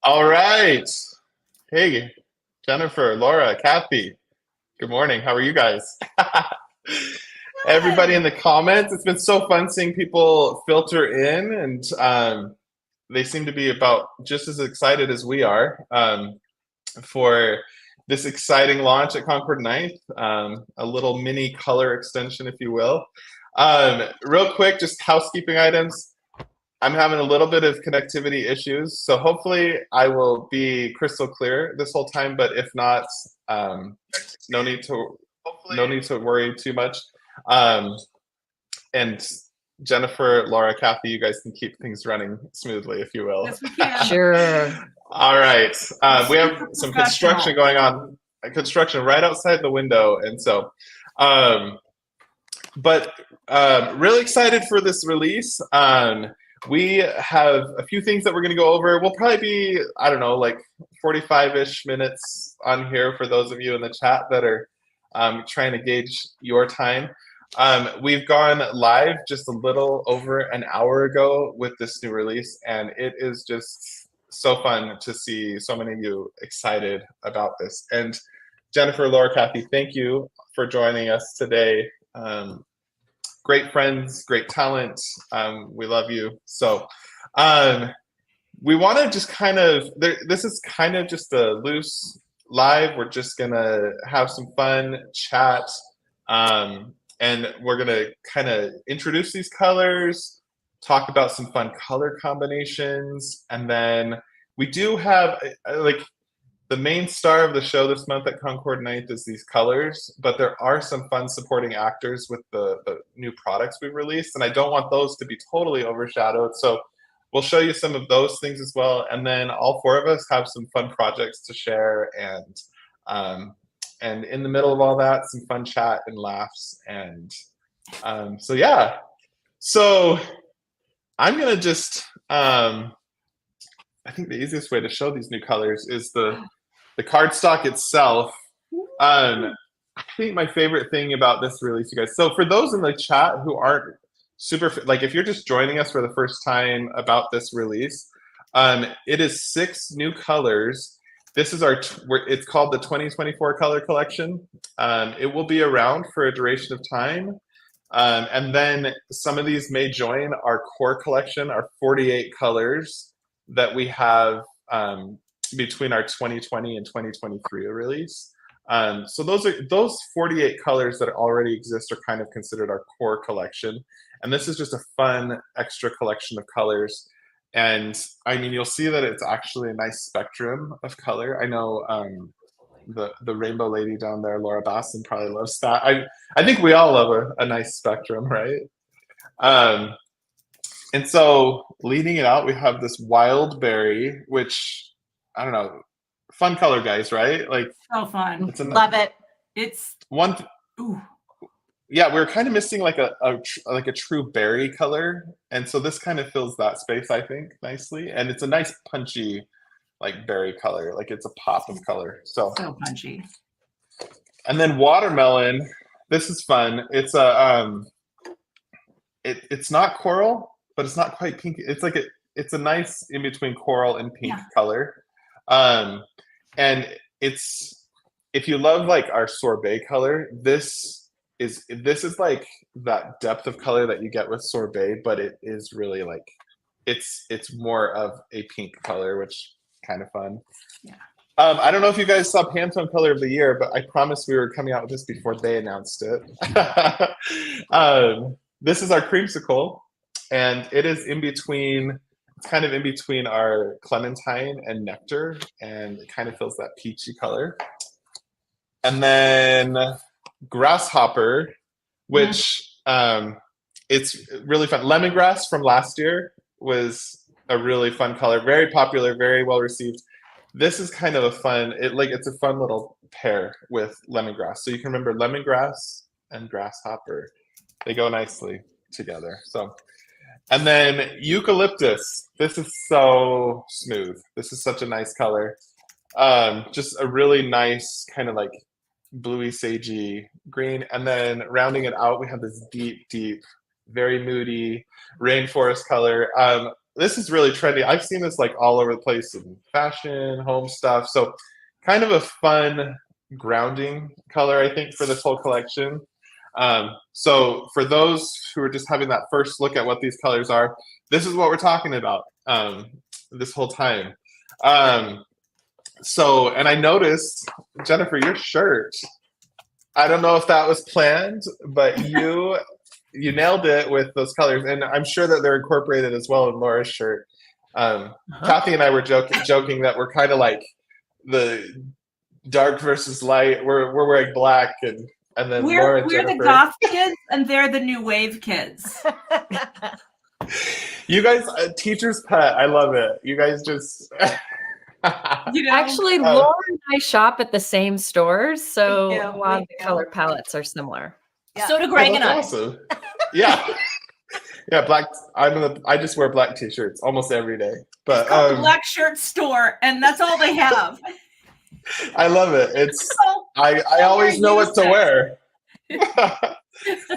All right. Hey, Jennifer, Laura, Kathy. Good morning. How are you guys? Everybody in Good. the comments. It's been so fun seeing people filter in, and they seem to be about just as excited as we are for this exciting launch at Concord Ninth. A little mini color extension, if you will. Real quick, just housekeeping items. I'm having a little bit of connectivity issues, so hopefully I will be crystal clear this whole time. But if not, um, no need to worry too much. Um, and Jennifer, Laura, Kathy, you guys can keep things running smoothly, if you will. Yes, we can. Sure. All right, We're we have super some construction professional. going on. Construction right outside the window, and so. Um, but really excited for this release. We have a few things that we're going to go over. We'll probably be, I don't know, like 45-ish minutes on here for those of you in the chat that are trying to gauge your time. We've gone live just a little over an hour ago with this new release, and it is just so fun to see so many of you excited about this. And Jennifer, Laura, Kathy, thank you for joining us today. Great friends, great talent. We love you. So we want to just kind of, this is kind of just a loose live. We're just going to have some fun chat. And we're going to kind of introduce these colors, talk about some fun color combinations. And then we do have, like, the main star of the show this month at Concord Ninth is these colors, but there are some fun supporting actors with the new products we've released, and I don't want those to be totally overshadowed. So we'll show you some of those things as well, and then all four of us have some fun projects to share, and in the middle of all that, some fun chat and laughs, and so yeah. So I'm gonna just I think the easiest way to show these new colors is the cardstock itself. I think my favorite thing about this release, you guys, so for those in the chat who aren't super, like if you're just joining us for the first time about this release, it is 6 new colors. This is it's called the 2024 color collection. It will be around for a duration of time. And then some of these may join our core collection, our 48 colors that we have between our 2020 and 2023 release. So those 48 colors that already exist are kind of considered our core collection. And this is just a fun extra collection of colors. And I mean, you'll see that it's actually a nice spectrum of color. I know the rainbow lady down there, Laura Basson, probably loves that. I think we all love a nice spectrum, right? And so leading it out, we have this wild berry, which, I don't know, fun color, guys, right? Like, So fun. Love it. It's one. ooh. Yeah, we're kind of missing like a true berry color, and so this kind of fills that space, I think, nicely. And it's a nice punchy, like berry color, like it's a pop of color. So punchy. And then watermelon. This is fun. It's a it's not coral, but it's not quite pink. It's like it's a nice in between coral and pink color. And it's, if you love like our sorbet color, this is like that depth of color that you get with sorbet, but it is really like it's more of a pink color, which kind of fun. Yeah. I don't know if you guys saw Pantone Color of the Year, but I promised we were coming out with this before they announced it. This is our creamsicle, and it is in between. It's kind of in between our clementine and nectar, and it kind of feels that peachy color. And then grasshopper, which it's really fun. Lemongrass from last year was a really fun color, very popular, very well received. This is kind of a fun, it's a fun little pair with lemongrass. So you can remember lemongrass and grasshopper. They go nicely together. So, and then eucalyptus. This is so smooth. This is such a nice color. Just a really nice kind of like bluey sagey green. And then rounding it out, we have this deep, deep, very moody rainforest color. this is really trendy. I've seen this like all over the place in fashion, home stuff. So kind of a fun grounding color, I think, for this whole collection. So for those who are just having that first look at what these colors are, this is what we're talking about this whole time. So, and I noticed, Jennifer, your shirt, I don't know if that was planned, but you nailed it with those colors. And I'm sure that they're incorporated as well in Laura's shirt. Kathy and I were joking that we're kind of like the dark versus light. We're wearing black, and then Laura and we're the goth kids, and they're the new wave kids. You guys, teacher's pet. I love it. You guys just. Actually, Laura and I shop at the same stores, so a lot of the color palettes are similar. Yeah. So do Greg and I. Awesome. Yeah. Yeah, black. I just wear black t-shirts almost every day. But it's called the Black Shirt Store, and that's all they have. I love it. It's I always know what to wear.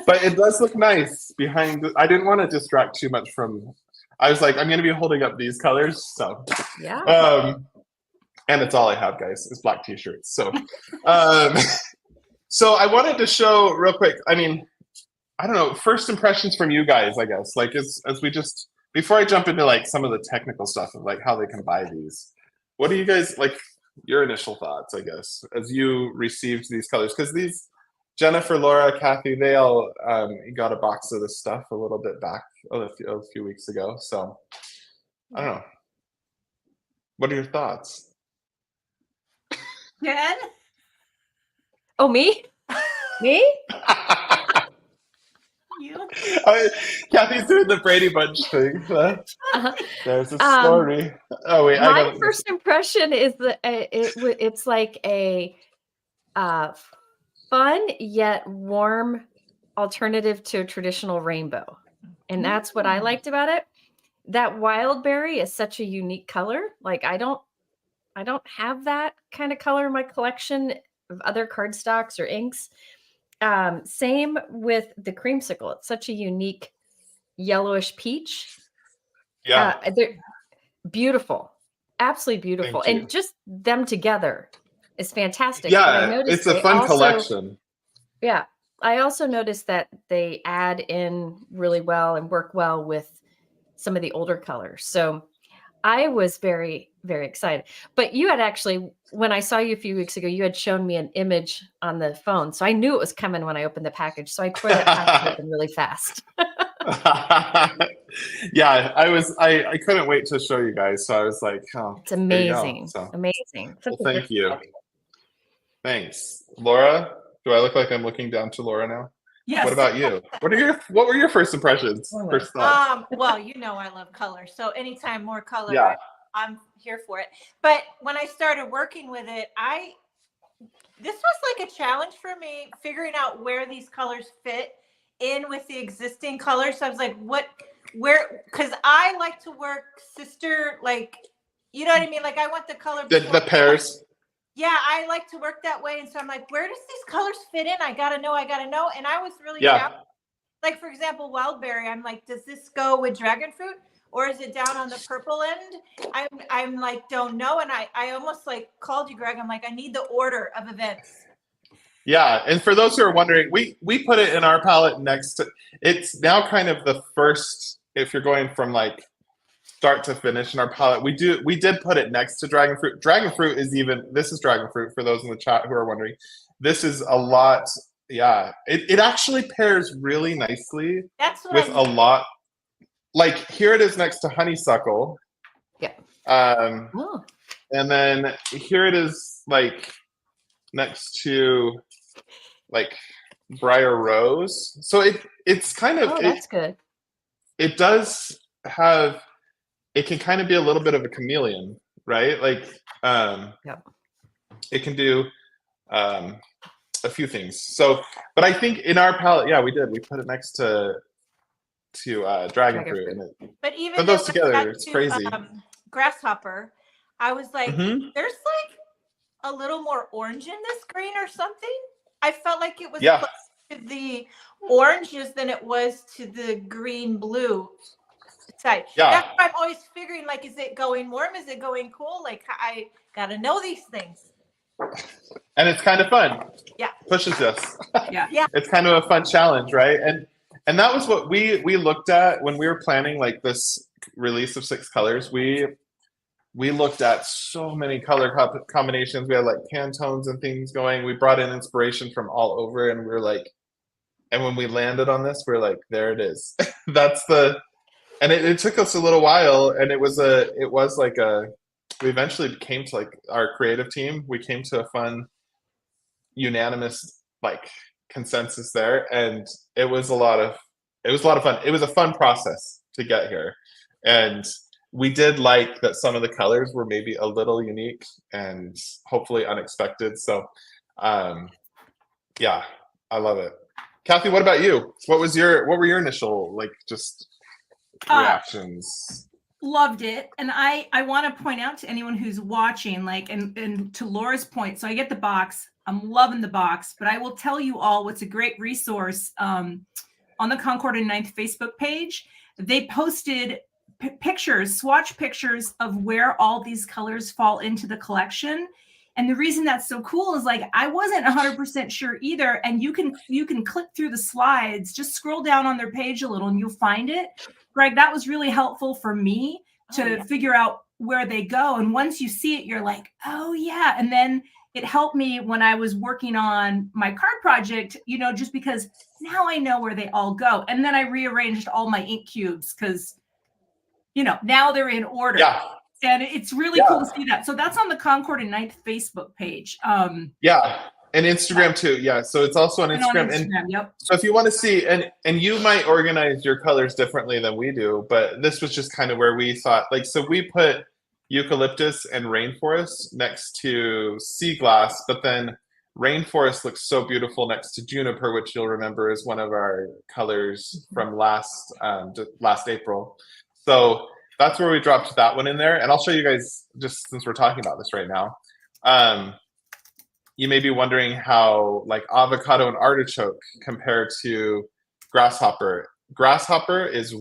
But it does look nice behind. I didn't want to distract too much from. I was like, I'm going to be holding up these colors, so yeah. And it's all I have, guys, is black t-shirts. So, so I wanted to show real quick. I mean, I don't know, first impressions from you guys, I guess. Like as we just before I jump into like some of the technical stuff of like how they can buy these. What do you guys like? Your initial thoughts, I guess, as you received these colors, because these. Jennifer, Laura, Kathy, they all got a box of this stuff a little bit back a few weeks ago. So, I don't know. What are your thoughts? Jen? Oh, me? Me? You? Kathy's doing the Brady Bunch thing. There's a story. Oh, wait. My first impression is that it's like a... fun yet warm alternative to a traditional rainbow. And that's what I liked about it. That wild berry is such a unique color. Like I don't have that kind of color in my collection of other cardstocks or inks. Same with the creamsicle. It's such a unique yellowish peach. Yeah. They're beautiful. Absolutely beautiful. And just them together is fantastic. Yeah, it's a fun collection. Yeah. I also noticed that they add in really well and work well with some of the older colors. So I was very, very excited. But you had actually, when I saw you a few weeks ago, you had shown me an image on the phone. So I knew it was coming when I opened the package. So I tore that package open really fast. Yeah, I couldn't wait to show you guys. So I was like, oh, it's amazing. So. Amazing. Well, thank you. Thanks. Laura, do I look like I'm looking down to Laura now? Yes. What about you? What were your first impressions? First thoughts? Well, you know I love color. So anytime more color, yeah. I'm here for it. But when I started working with it, this was like a challenge for me, figuring out where these colors fit in with the existing colors. So I was like, because I like to work sister, like, you know what I mean? Like I want the color. The pairs. Yeah, I like to work that way. And so I'm like, where does these colors fit in? I gotta know. And I was really down. Like, for example, Wildberry, I'm like, does this go with dragon fruit? Or is it down on the purple end? I'm like, don't know. And I almost like called you, Greg. I'm like, I need the order of events. Yeah. And for those who are wondering, we put it in our palette next to, it's now kind of the first, if you're going from like start to finish in our palette, we did put it next to dragon fruit. Dragon fruit is this is dragon fruit for those in the chat who are wondering. This is a lot. Yeah. It actually pairs really nicely with a lot. Like here it is next to honeysuckle. Yeah. And then here it is like next to like briar rose. So it's kind of that's good. It does have, it can kind of be a little bit of a chameleon, right? Like it can do a few things. So, but I think in our palette, yeah, we put it next to dragon fruit. But even those together, it's crazy. Grasshopper, I was like, there's like a little more orange in this green or something. I felt like it was closer to the oranges than it was to the green blue. side. Yeah. That's why I'm always figuring, like, is it going warm? Is it going cool? Like, I gotta know these things. And it's kind of fun. Yeah. Pushes us. Yeah. Yeah. It's kind of a fun challenge, right? And that was what we looked at when we were planning like this release of 6 colors. We looked at so many color combinations. We had like Pantones and things going. We brought in inspiration from all over, and we were like, and when we landed on this, we're like, there it is. And it took us a little while, and we eventually came to like our creative team. We came to a fun, unanimous like consensus there, and it was a lot of fun. It was a fun process to get here, and we did like that some of the colors were maybe a little unique and hopefully unexpected. So, yeah, I love it. Kathy, what about you? What were your initial like just reactions? Loved it. And I want to point out to anyone who's watching, like, and to Laura's point, so I get the box. I'm loving the box, but I will tell you all what's a great resource on the Concord and 9th Facebook page. They posted pictures, swatch pictures of where all these colors fall into the collection. And the reason that's so cool is like, I wasn't 100% sure either. And you can click through the slides, just scroll down on their page a little and you'll find it. Greg, that was really helpful for me to figure out where they go. And once you see it, you're like, oh yeah. And then it helped me when I was working on my card project, just because now I know where they all go. And then I rearranged all my ink cubes because, now they're in order. Yeah. And it's really cool to see that. So that's on the Concord and 9th Facebook page. Yeah. And Instagram too. Yeah. So it's also on Instagram. And yep. so if you want to see, and you might organize your colors differently than we do, but this was just kind of where we thought, like, so we put eucalyptus and rainforest next to sea glass, but then rainforest looks so beautiful next to juniper, which you'll remember is one of our colors from last April. So that's where we dropped that one in there. And I'll show you guys, just since we're talking about this right now. You may be wondering how like avocado and artichoke compare to grasshopper. Grasshopper is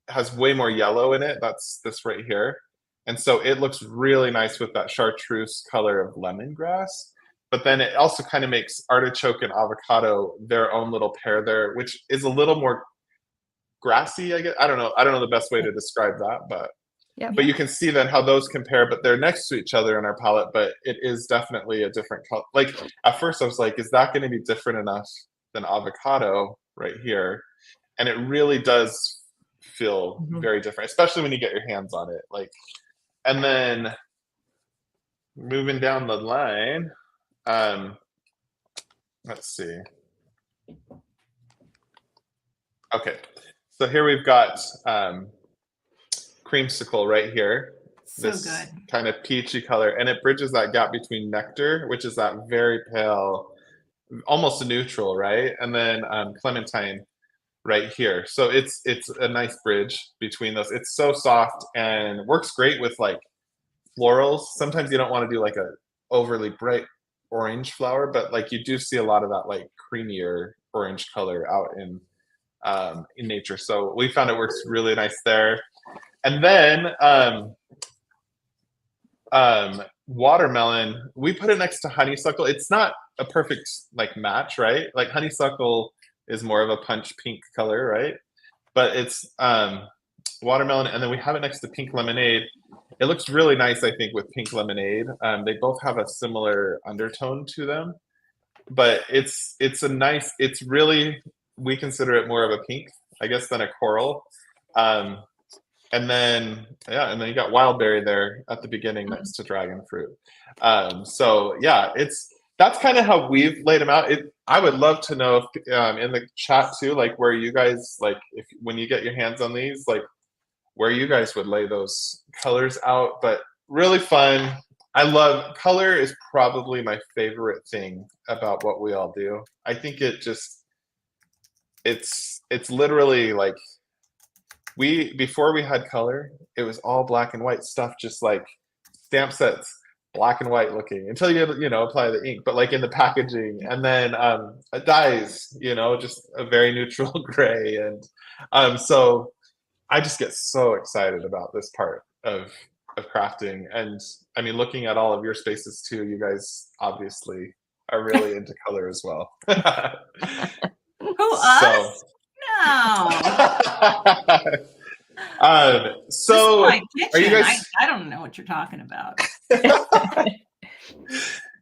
has way more yellow in it. That's this right here. And so it looks really nice with that chartreuse color of lemongrass. But then it also kind of makes artichoke and avocado their own little pair there, which is a little more grassy, I guess. I don't know the best way to describe that, but but you can see then how those compare, but they're next to each other in our palette, but it is definitely a different color. Like at first I was like, is that going to be different enough than avocado right here? And it really does feel very different, especially when you get your hands on it. Like, and then moving down the line, let's see. Okay. So here we've got creamsicle right here. So this good. Kind of peachy color, and it bridges that gap between nectar, which is that very pale, almost a neutral, right? And then clementine right here. So it's a nice bridge between those. It's so soft and works great with like florals. Sometimes you don't want to do like a overly bright orange flower, but like you do see a lot of that like creamier orange color out in nature. So we found it works really nice there. And then watermelon, we put it next to honeysuckle. It's not a perfect like match, right? Like honeysuckle is more of a punch pink color, right? But it's watermelon, and then we have it next to pink lemonade. It looks really nice, I think, with pink lemonade. They both have a similar undertone to them, but it's really, we consider it more of a pink, I guess, than a coral. And then you got wildberry there at the beginning next to dragon fruit. So yeah, that's kind of how we've laid them out. I would love to know if in the chat too, like where you guys, like if when you get your hands on these, like where you guys would lay those colors out. But really fun. Color is probably my favorite thing about what we all do. I think it's literally like, before we had color, it was all black and white stuff, just like stamp sets, black and white looking, until you apply the ink, but like in the packaging, and then dyes, just a very neutral gray. And so I just get so excited about this part of crafting. And I mean, looking at all of your spaces too, you guys obviously are really into color as well. Who, us? No. So this is my kitchen. are you guys? I don't know what you're talking about.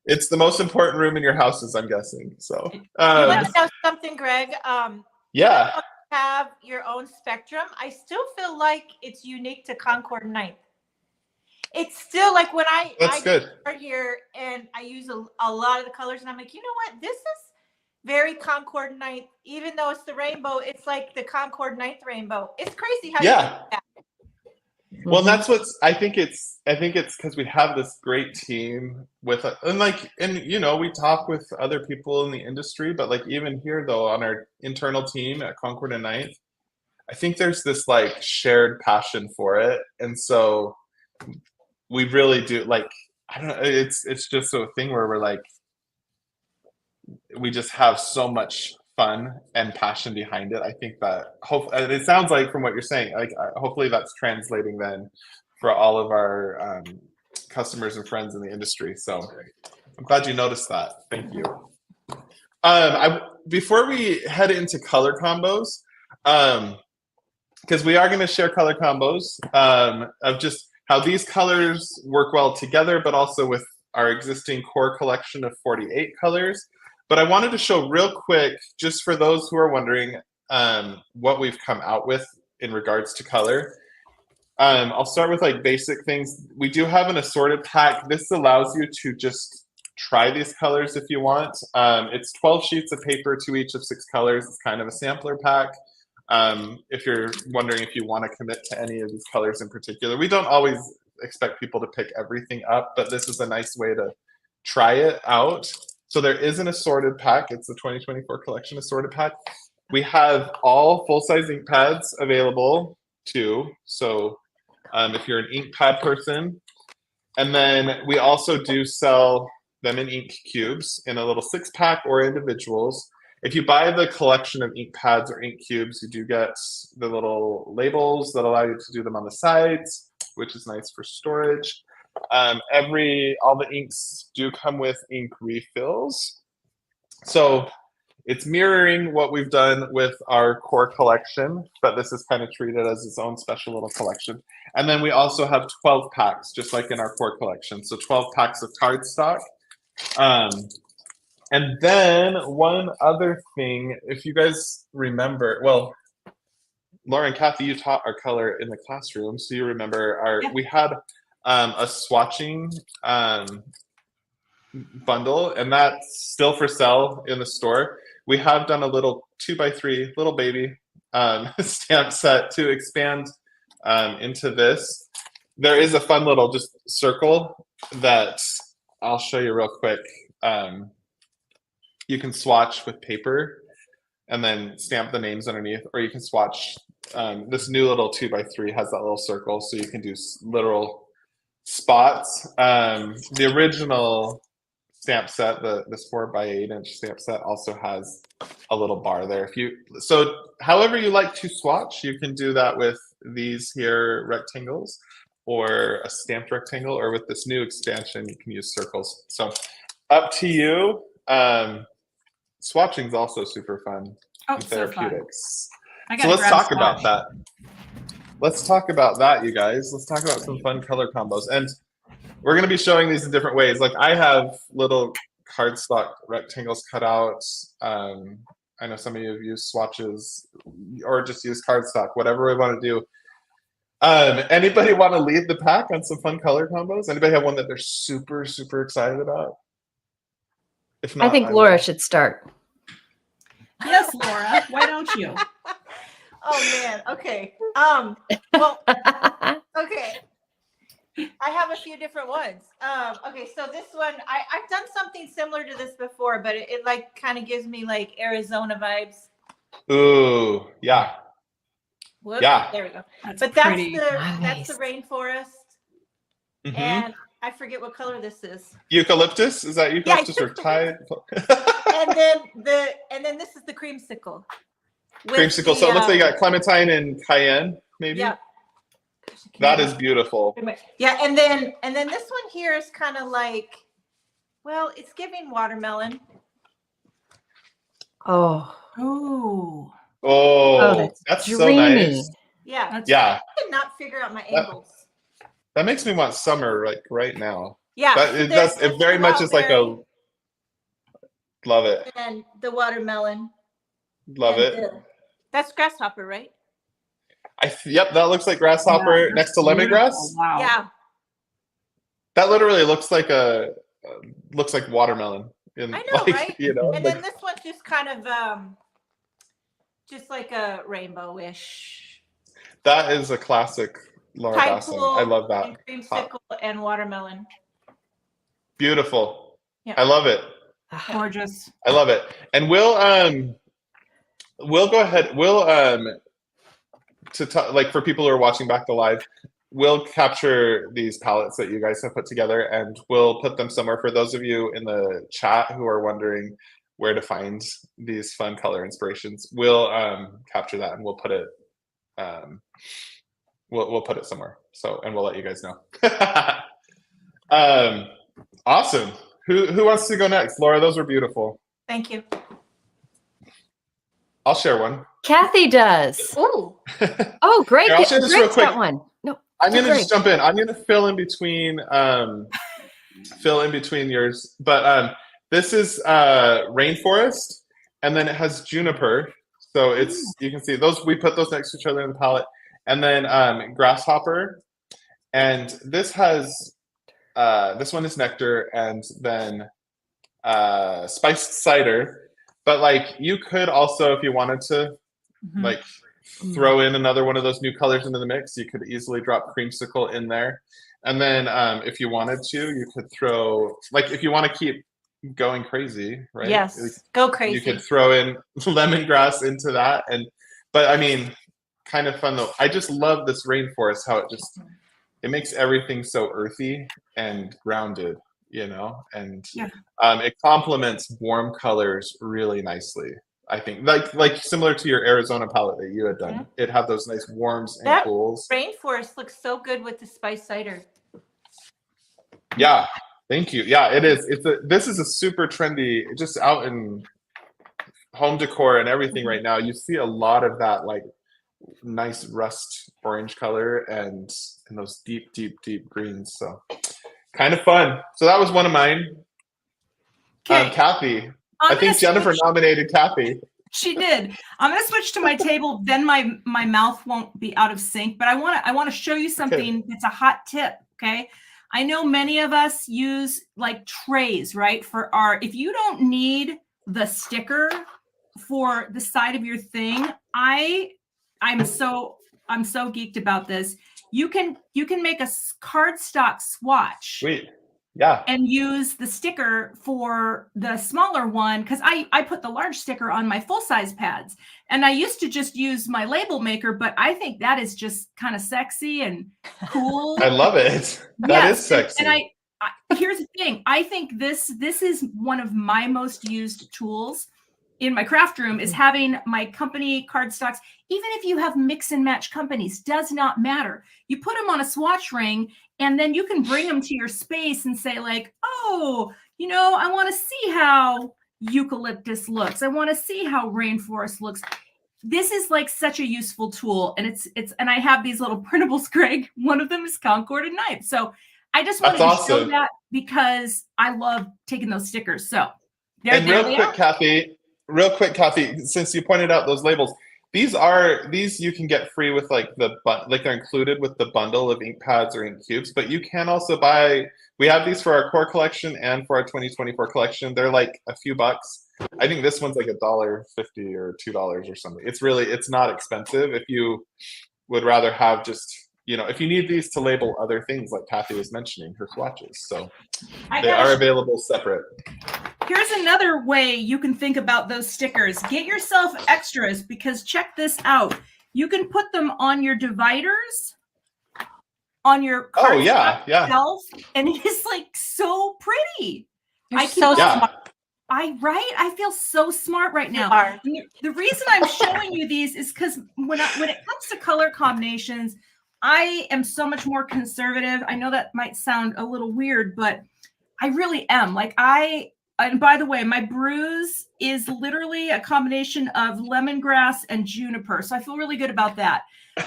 It's the most important room in your houses, I'm guessing. So you want to know something, Greg? Yeah. Have your own spectrum. I still feel like it's unique to Concord 9th. It's still like when I start here and I use a lot of the colors, and I'm like, you know what? This is very Concord 9th. Even though it's the rainbow, it's like the Concord 9th rainbow. It's crazy how you do that. Well, that's what's. I think it's because we have this great team with, and you know, we talk with other people in the industry, but like even here though, on our internal team at Concord and 9th, I think there's this like shared passion for it, and so we really do like. I don't know. It's just a thing where we're like, we just have so much fun and passion behind it. I think that it sounds like from what you're saying, like hopefully that's translating then for all of our customers and friends in the industry. So I'm glad you noticed that. Thank you. Before we head into color combos, because we are going to share color combos of just how these colors work well together, but also with our existing core collection of 48 colors. But I wanted to show real quick, just for those who are wondering, what we've come out with in regards to color. I'll start with like basic things. We do have an assorted pack. This allows you to just try these colors if you want. It's 12 sheets of paper to each of 6 colors. It's kind of a sampler pack. If you're wondering if you want to commit to any of these colors in particular. We don't always expect people to pick everything up, but this is a nice way to try it out. So there is an assorted pack. It's the 2024 collection assorted pack. We have all full-size ink pads available too. So if you're an ink pad person, and then we also do sell them in ink cubes in a little 6-pack or individuals. If you buy the collection of ink pads or ink cubes, you do get the little labels that allow you to do them on the sides, which is nice for storage. All the inks do come with ink refills. So it's mirroring what we've done with our core collection, but this is kind of treated as its own special little collection. And then we also have 12 packs, just like in our core collection. So 12 packs of cardstock. And then one other thing, if you guys remember, well, Laura and Kathy, you taught our color in the classroom, so you remember we had a swatching bundle, and that's still for sale in the store. We have done a little 2x3 little baby stamp set to expand into this. There is a fun little just circle that I'll show you real quick. You can swatch with paper and then stamp the names underneath, or you can swatch. This new little 2x3 has that little circle, so you can do literal spots. The original stamp set, this 4x8 inch stamp set, also has a little bar there. So however you like to swatch, you can do that with these here rectangles, or a stamped rectangle, or with this new expansion, you can use circles. So up to you. Swatching is also super fun. And therapeutics. So let's talk about that. Let's talk about that, you guys. Let's talk about some fun color combos. And we're going to be showing these in different ways. Like I have little cardstock rectangles cut out. I know some of you have used swatches or just use cardstock, whatever we want to do. Anybody want to lead the pack on some fun color combos? Anybody have one that they're super, super excited about? If not, I think Laura should start. Yes, Laura. Why don't you? Oh man. Okay. Well. Okay. I have a few different ones. Okay. So this one, I've done something similar to this before, but it like kind of gives me like Arizona vibes. Ooh, yeah. Whoops, yeah. There we go. That's the rainforest, Mm-hmm. And I forget what color this is. Eucalyptus? Is that eucalyptus or tide? and then this is the creamsicle. Creamsicle. So it looks like you got clementine and cayenne, maybe. Yeah. That is beautiful. Yeah, and then this one here is kind of like, well, it's giving watermelon. Oh. Oh. Oh, that's so dreamy. nice. Yeah. Yeah. I could not figure out my angles. That makes me want summer like right now. Yeah. But it does. It very much is like a. Love it. And the watermelon. Love it. That's grasshopper, right? Yep, that looks like grasshopper next to lemongrass. Wow. Yeah. That literally looks like watermelon. I know, like, right? You know, and like, then this one's just kind of just like a rainbow-ish. that is a classic Laura Tide Basson. pool I love that. And creamsicle and watermelon. Beautiful. Yeah. I love it. Gorgeous. I love it. And we'll go ahead. Like for people who are watching back the live, we'll capture these palettes that you guys have put together and we'll put them somewhere for those of you in the chat who are wondering where to find these fun color inspirations. We'll capture that and we'll put it we'll put it somewhere. So, and we'll let you guys know. Awesome. Who wants to go next? Laura, those were beautiful. Thank you. I'll share one. Kathy does. Ooh. Oh, great. Here, I'll share this real Greg's quick. got one. No, I'm gonna great. just jump in. I'm gonna fill in between yours. But this is rainforest, and then it has juniper. So it's you can see those. We put those next to each other in the palette, and then grasshopper, and this has this one is nectar, and then spiced cider. But like you could also, if you wanted to, like throw in another one of those new colors into the mix, you could easily drop creamsicle in there. And then if you wanted to, you could throw, like if you want to keep going crazy, right? Yes, go crazy. You could throw in lemongrass into that. But I mean, kind of fun though. I just love this rainforest, how it makes everything so earthy and grounded, you know? And it complements warm colors really nicely. I think like similar to your Arizona palette that you had done. It had those nice warms and cools. Rainforest looks so good with the spiced cider. Yeah, thank you. Yeah, it is. This is a super trendy, just out in home decor and everything right now. You see a lot of that like nice rust orange color and those deep greens. So kind of fun. So that was one of mine. Kathy. I think Jennifer nominated Kathy. She did. I'm gonna switch to my table. Then my mouth won't be out of sync. But I want to show you something that's a hot tip. Okay. I know many of us use like trays, right? For our, if you don't need the sticker for the side of your thing, I'm so geeked about this. You can make a cardstock swatch. Sweet. Yeah. And use the sticker for the smaller one because I put the large sticker on my full-size pads. And I used to just use my label maker, but I think that is just kind of sexy and cool. I love it. That is sexy. And I here's the thing. I think this is one of my most used tools in my craft room is having my company cardstocks. Even if you have mix and match companies, does not matter. You put them on a swatch ring and then you can bring them to your space and say like, oh, you know, I want to see how eucalyptus looks. I want to see how rainforest looks. This is like such a useful tool. And and I have these little printables, Greg. One of them is Concord and Knife. So I just wanted to show that because I love taking those stickers. So real quick, Kathy, since you pointed out those labels, these you can get free with like they're included with the bundle of ink pads or ink cubes, but you can also buy, we have these for our core collection and for our 2024 collection. They're like a few bucks. I think this one's like $1.50 or $2 or something. It's not expensive if you would rather have just, you know, if you need these to label other things like Kathy was mentioning, her swatches. So they are available separate. Here's another way you can think about those stickers. Get yourself extras because check this out. You can put them on your dividers, on your cardstock shelf, and it is like so pretty. You're so smart. I feel so smart right now. are. The reason I'm showing you these is because when it comes to color combinations, I am so much more conservative. I know that might sound a little weird, but I really am. Like and by the way, my bruise is literally a combination of lemongrass and juniper. So I feel really good about that.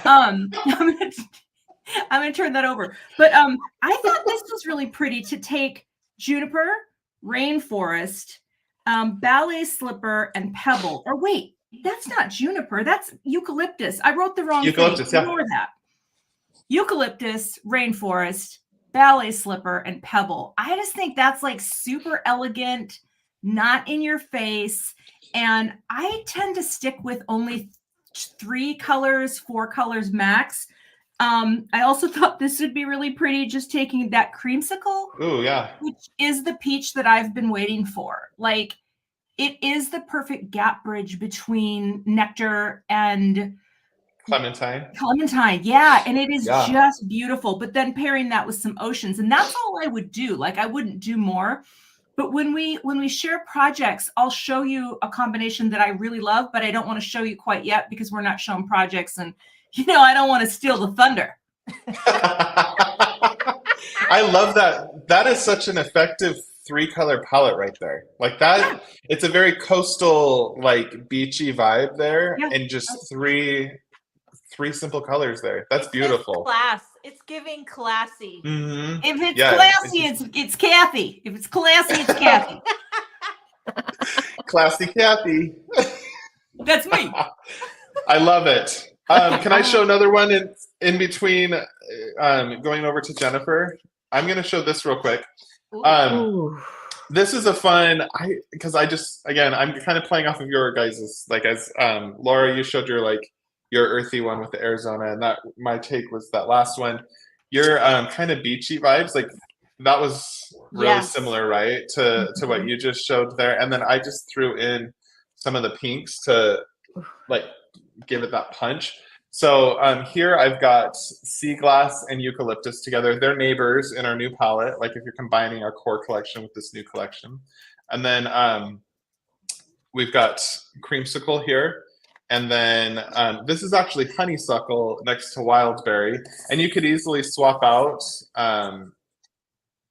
I'm gonna turn that over. But I thought this was really pretty to take juniper, rainforest, ballet slipper, and pebble. Or wait, that's not juniper. That's eucalyptus. I wrote the wrong Eucalyptus, thing. yeah. Ignore that. Eucalyptus, rainforest, ballet slipper, and pebble. I just think that's like super elegant, not in your face. And I tend to stick with only 3 colors, 4 colors max. I also thought this would be really pretty, just taking that creamsicle. Ooh, yeah. Which is the peach that I've been waiting for. Like, it is the perfect gap bridge between nectar and Clementine. Yeah, and it is just beautiful. But then pairing that with some oceans, and that's all I would do. Like, I wouldn't do more. But when we share projects, I'll show you a combination that I really love, but I don't want to show you quite yet because we're not showing projects, and I don't want to steal the thunder. I love that. That is such an effective 3-color palette right there. Like that, Yeah. It's a very coastal, like beachy vibe there, Yeah. and just three simple colors there. That's beautiful. Class. It's giving classy. Mm-hmm. If it's classy, it's Kathy. If it's classy, it's Kathy. Classy Kathy. That's me. I love it. Can I show another one in between going over to Jennifer? I'm going to show this real quick. This is a fun, because I'm kind of playing off of your guys's, like, as Laura, you showed your earthy one with the Arizona, and that my take was that last one. Your kind of beachy vibes, like that was really similar, right, to what you just showed there. And then I just threw in some of the pinks to like give it that punch. So here I've got sea glass and eucalyptus together. They're neighbors in our new palette, like if you're combining our core collection with this new collection. And then we've got creamsicle here. And then this is actually honeysuckle next to wildberry. And you could easily swap out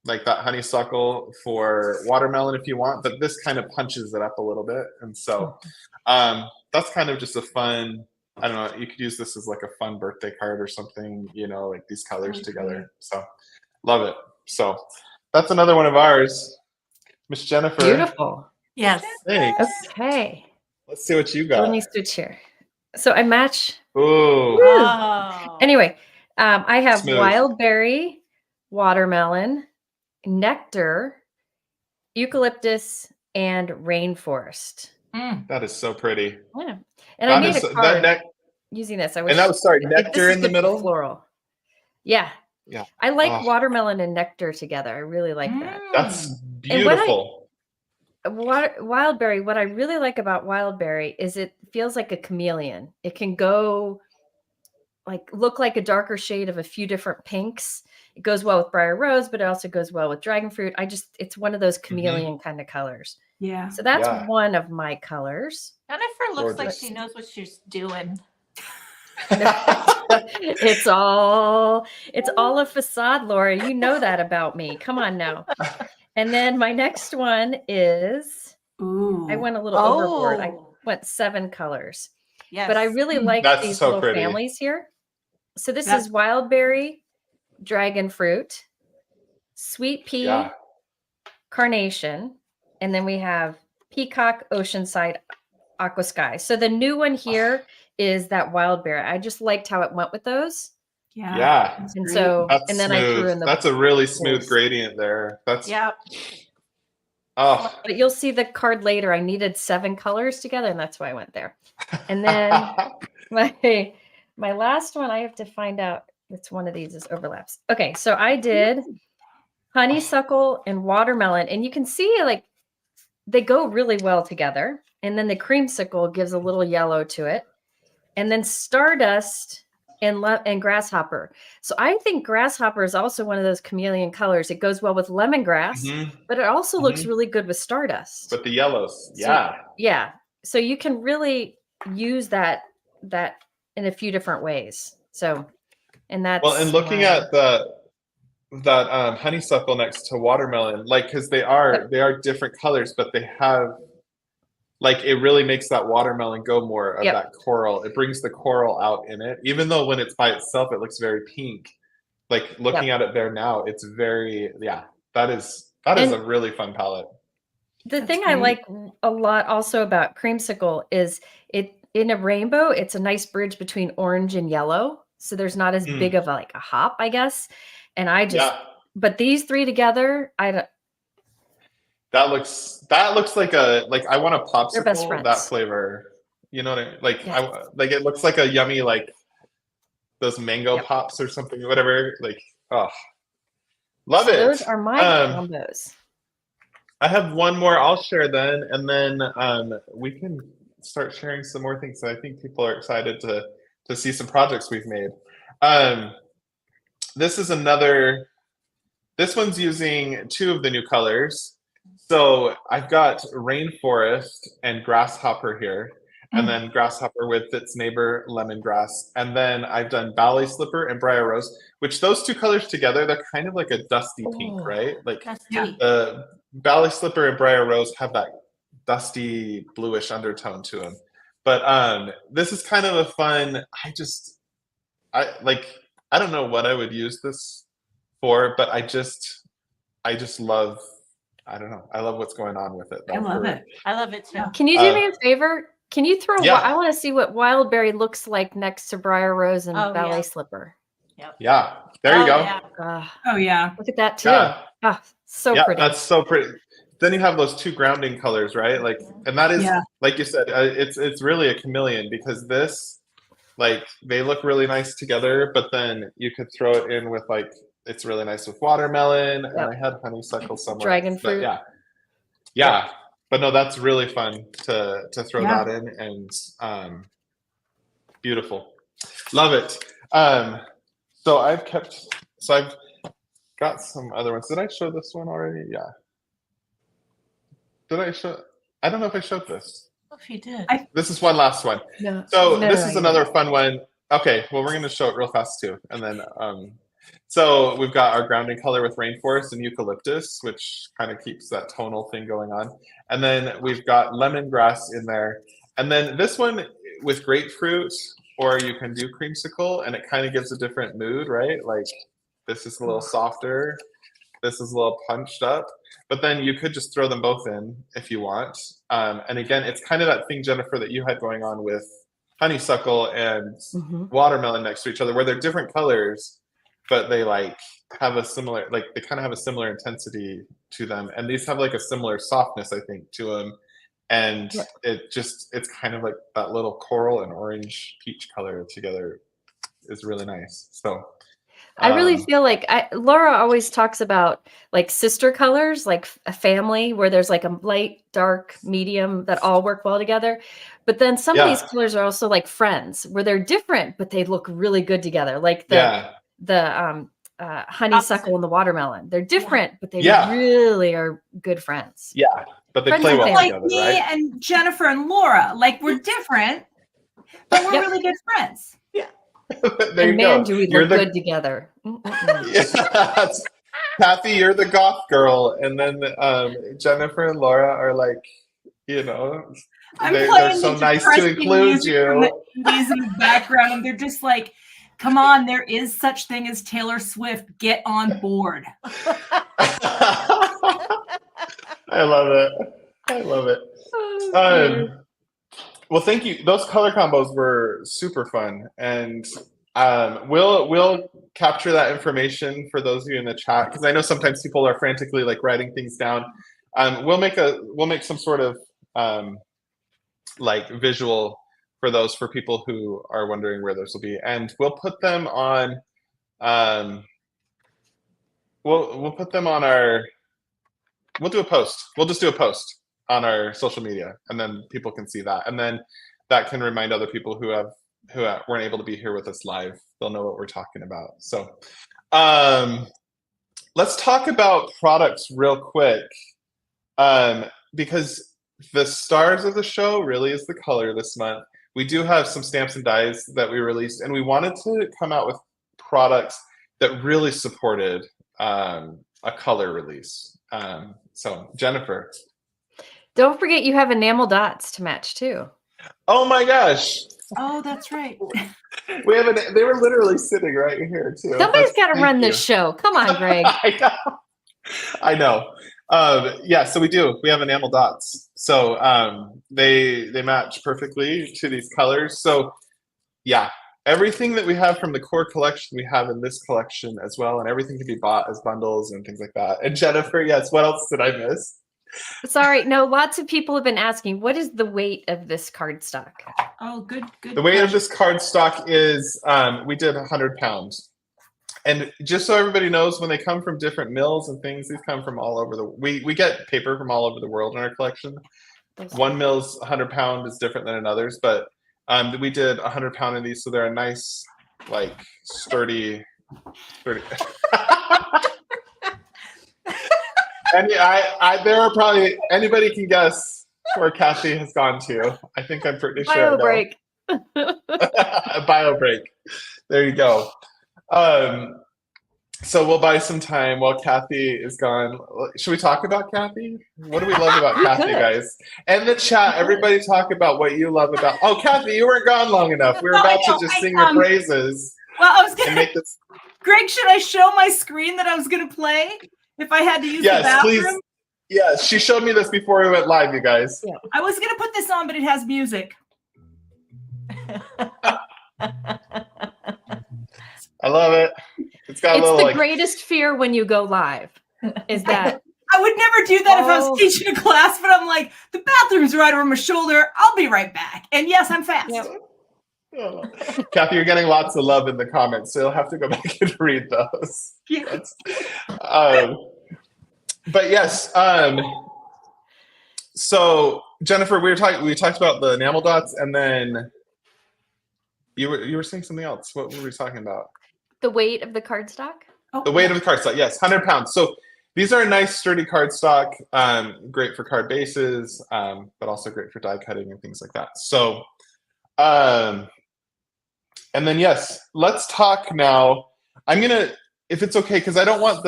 like that honeysuckle for watermelon if you want, but this kind of punches it up a little bit. And so that's kind of just a fun, I don't know, you could use this as like a fun birthday card or something, like these colors together. So love it. So that's another one of ours. Miss Jennifer. Beautiful. Yes. Thanks. Okay. Let's see what you got. Let me switch here. So I match. Ooh. Oh. Anyway, I have Smooth. wildberry, watermelon, nectar, eucalyptus, and rainforest. That is so pretty. Yeah. And I made a card using this. And that was, nectar in the middle? Floral. Yeah. Yeah. I like watermelon and nectar together. I really like that. That's beautiful. Wildberry, what I really like about wildberry is it feels like a chameleon. It can go look like a darker shade of a few different pinks. It goes well with briar rose, but it also goes well with dragon fruit. It's one of those chameleon kind of colors. Yeah. So that's one of my colors. Jennifer looks like she knows what she's doing. It's all a facade, Laura. You know that about me. Come on now. And then my next one is, I went a little overboard. I went 7 colors. Yes. But I really like these little families here. So this is wildberry, dragon fruit, sweet pea, carnation, and then we have peacock, oceanside, aqua sky. So the new one here is that wildberry. I just liked how it went with those. Yeah. And so, that's and then smooth. I threw in That's a really smooth gradient there. That's But you'll see the card later. I needed 7 colors together, and that's why I went there. And then my last one, I have to find out which one of these is overlaps. Okay, so I did honeysuckle and watermelon, and you can see they go really well together. And then the creamsicle gives a little yellow to it. And then stardust and grasshopper. So I think grasshopper is also one of those chameleon colors. It goes well with lemongrass, but it also looks really good with stardust. With the yellows, So, yeah. So you can really use that in a few different ways. So, and that's well, and looking at that honeysuckle next to watermelon, like, because they are different colors, but they have, like, it really makes that watermelon go more of that coral. It brings the coral out in it, even though when it's by itself it looks very pink. Like, looking at it there now, it's very that is a really fun palette. The thing I like a lot also about Creamsicle is it in a rainbow, it's a nice bridge between orange and yellow. So there's not as big of a hop, I guess. And I just, but these three together, that looks like I want a popsicle that flavor. You know what I mean? Like, like it looks like a yummy, like those mango pops or something, whatever. Like, love it. Those are my combos. I have one more I'll share then, and then we can start sharing some more things. So I think people are excited to see some projects we've made. This one's using two of the new colors. So I've got rainforest and grasshopper here, and then grasshopper with its neighbor lemongrass. And then I've done ballet slipper and briar rose, which those two colors together, they're kind of like a dusty pink, right? Like the ballet slipper and briar rose have that dusty bluish undertone to them. But this is kind of a fun, I don't know what I would use this for, but I just love, I don't know. I love what's going on with it. I love it. I love it too. Can you do me a favor? Can you throw, I want to see what wildberry looks like next to briar rose and ballet slipper. Yeah. There you go. Yeah. Look at that too. So pretty. That's so pretty. Then you have those two grounding colors, right? Like, and that is, like you said, it's really a chameleon, because this, like, they look really nice together, but then you could throw it in with, like, it's really nice with watermelon, and I had honeysuckle somewhere. Dragon fruit. But yeah. But no, that's really fun to throw that in, and beautiful. Love it. So I've got some other ones. Did I show this one already? Yeah. Did I show? I don't know if I showed this. If you did. This is one last one. This is another fun one. Okay, well, we're going to show it real fast too. And then, so we've got our grounding color with rainforest and eucalyptus, which kind of keeps that tonal thing going on. And then we've got lemongrass in there. And then this one with grapefruit, or you can do creamsicle, and it kind of gives a different mood, right? Like, this is a little softer. This is a little punched up. But then you could just throw them both in if you want. And again, it's kind of that thing, Jennifer, that you had going on with honeysuckle and watermelon next to each other, where they're different colors, but they like have a similar, like they kind of have a similar intensity to them. And these have like a similar softness, I think, to them. And it's kind of like that little coral and orange peach color together is really nice. So I really feel like Laura always talks about like sister colors, like a family where there's like a light, dark, medium that all work well together. But then some of these colors are also like friends, where they're different, but they look really good together. Like the honeysuckle and the watermelon. They're different, but they really are good friends. Yeah, but they Friends play well like together, me right? and Jennifer and Laura. Like, we're different, but we're really good friends. Yeah. There and you man, go. do we look good together. Kathy, you're the goth girl, and then Jennifer and Laura are like, they're so nice to include you. These in the background, and they're just like, come on, there is such thing as Taylor Swift. Get on board. I love it. Well, thank you. Those color combos were super fun, and we'll capture that information for those of you in the chat, because I know sometimes people are frantically like writing things down. We'll make some sort of like visual for those, for people who are wondering where those will be, and we'll put them on. We'll put them on our. We'll do a post. We'll just do a post on our social media, and then people can see that, and then that can remind other people who have who weren't able to be here with us live, they'll know what we're talking about. So let's talk about products real quick, because the stars of the show really is the color this month. We do have some stamps and dies that we released, and we wanted to come out with products that really supported a color release. So Jennifer. Don't forget you have enamel dots to match too. Oh my gosh. Oh, that's right. We have they were literally sitting right here too. Somebody's got to run this show. Come on, Greg. I know. Yeah, so we do. We have enamel dots. So they match perfectly to these colors. So yeah, everything that we have from the core collection we have in this collection as well, and everything can be bought as bundles and things like that. And Jennifer, yes, what else did I miss? Sorry, no, lots of people have been asking, what is the weight of this cardstock? Oh, good. The weight of this cardstock is, we did 100 pounds. And just so everybody knows, when they come from different mills and things, these come from all over we get paper from all over the world in our collection. One mill's 100 pound is different than another's, but we did 100 pound of these, so they're a nice, like, sturdy. And there are probably, anybody can guess where Kathy has gone to. I think I'm pretty sure. Bio break. A bio break. There you go. So we'll buy some time while Kathy is gone. Should we talk about Kathy? What do we love about Kathy, guys? And the chat, everybody talk about what you love about. Oh, Kathy, you weren't gone long enough. We were about to just sing your praises. Well, I was going to. Greg, should I show my screen that I was going to play if I had to use the bathroom? Please. Yes, she showed me this before we went live, you guys. Yeah. I was going to put this on, but it has music. I love it. It's got it's the greatest fear when you go live. Is that I would never do that if I was teaching a class, but I'm like, the bathroom's right over my shoulder. I'll be right back. And yes, I'm fast. Yep. Oh. Kathy, you're getting lots of love in the comments, so you'll have to go back and read those. Yeah. But yes, so Jennifer, we talked about the enamel dots, and then you were saying something else. What were we talking about? The weight of the cardstock? The weight of the cardstock, yes, 100 pounds. So these are a nice sturdy cardstock, great for card bases, but also great for die cutting and things like that. So, and then yes, let's talk now. I'm gonna, if it's okay, because I don't want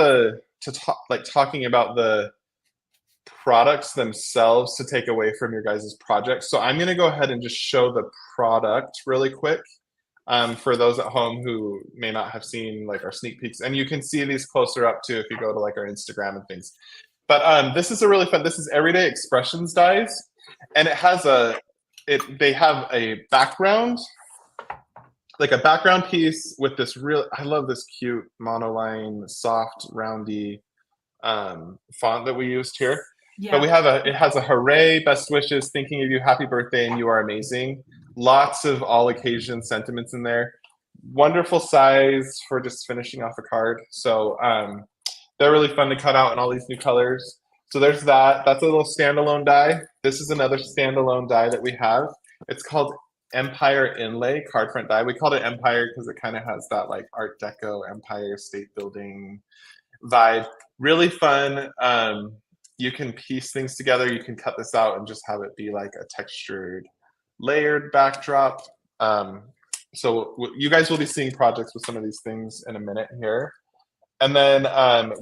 talking about the products themselves to take away from your guys' projects. So I'm gonna go ahead and just show the product really quick. For those at home who may not have seen like our sneak peeks, and you can see these closer up too if you go to like our Instagram and things. But this is a really fun. This is Everyday Expressions dies, and it has they have a background, like a background piece with this real. I love this cute monoline, soft, roundy font that we used here. Yeah. But we have it has a hooray, best wishes, thinking of you, happy birthday, and you are amazing. Lots of all occasion sentiments in there. Wonderful size for just finishing off a card. So they're really fun to cut out in all these new colors. So there's that. That's a little standalone die. This is another standalone die that we have. It's called Empire Inlay card front die. We called it Empire because it kind of has that like Art Deco Empire State Building vibe. Really fun. You can piece things together. You can cut this out and just have it be like a textured, layered backdrop. So you guys will be seeing projects with some of these things in a minute here. And then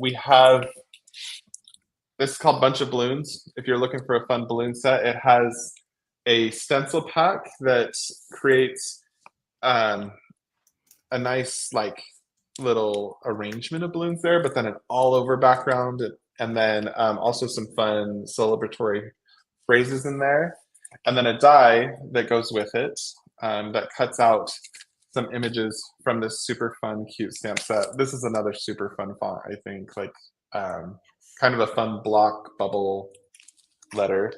we have, this is called Bunch of Balloons. If you're looking for a fun balloon set, it has a stencil pack that creates a nice like little arrangement of balloons there, but then an all over background, and then also some fun celebratory phrases in there. And then a die that goes with it that cuts out some images from this super fun, cute stamp set. This is another super fun font, I think, like kind of a fun block bubble letter.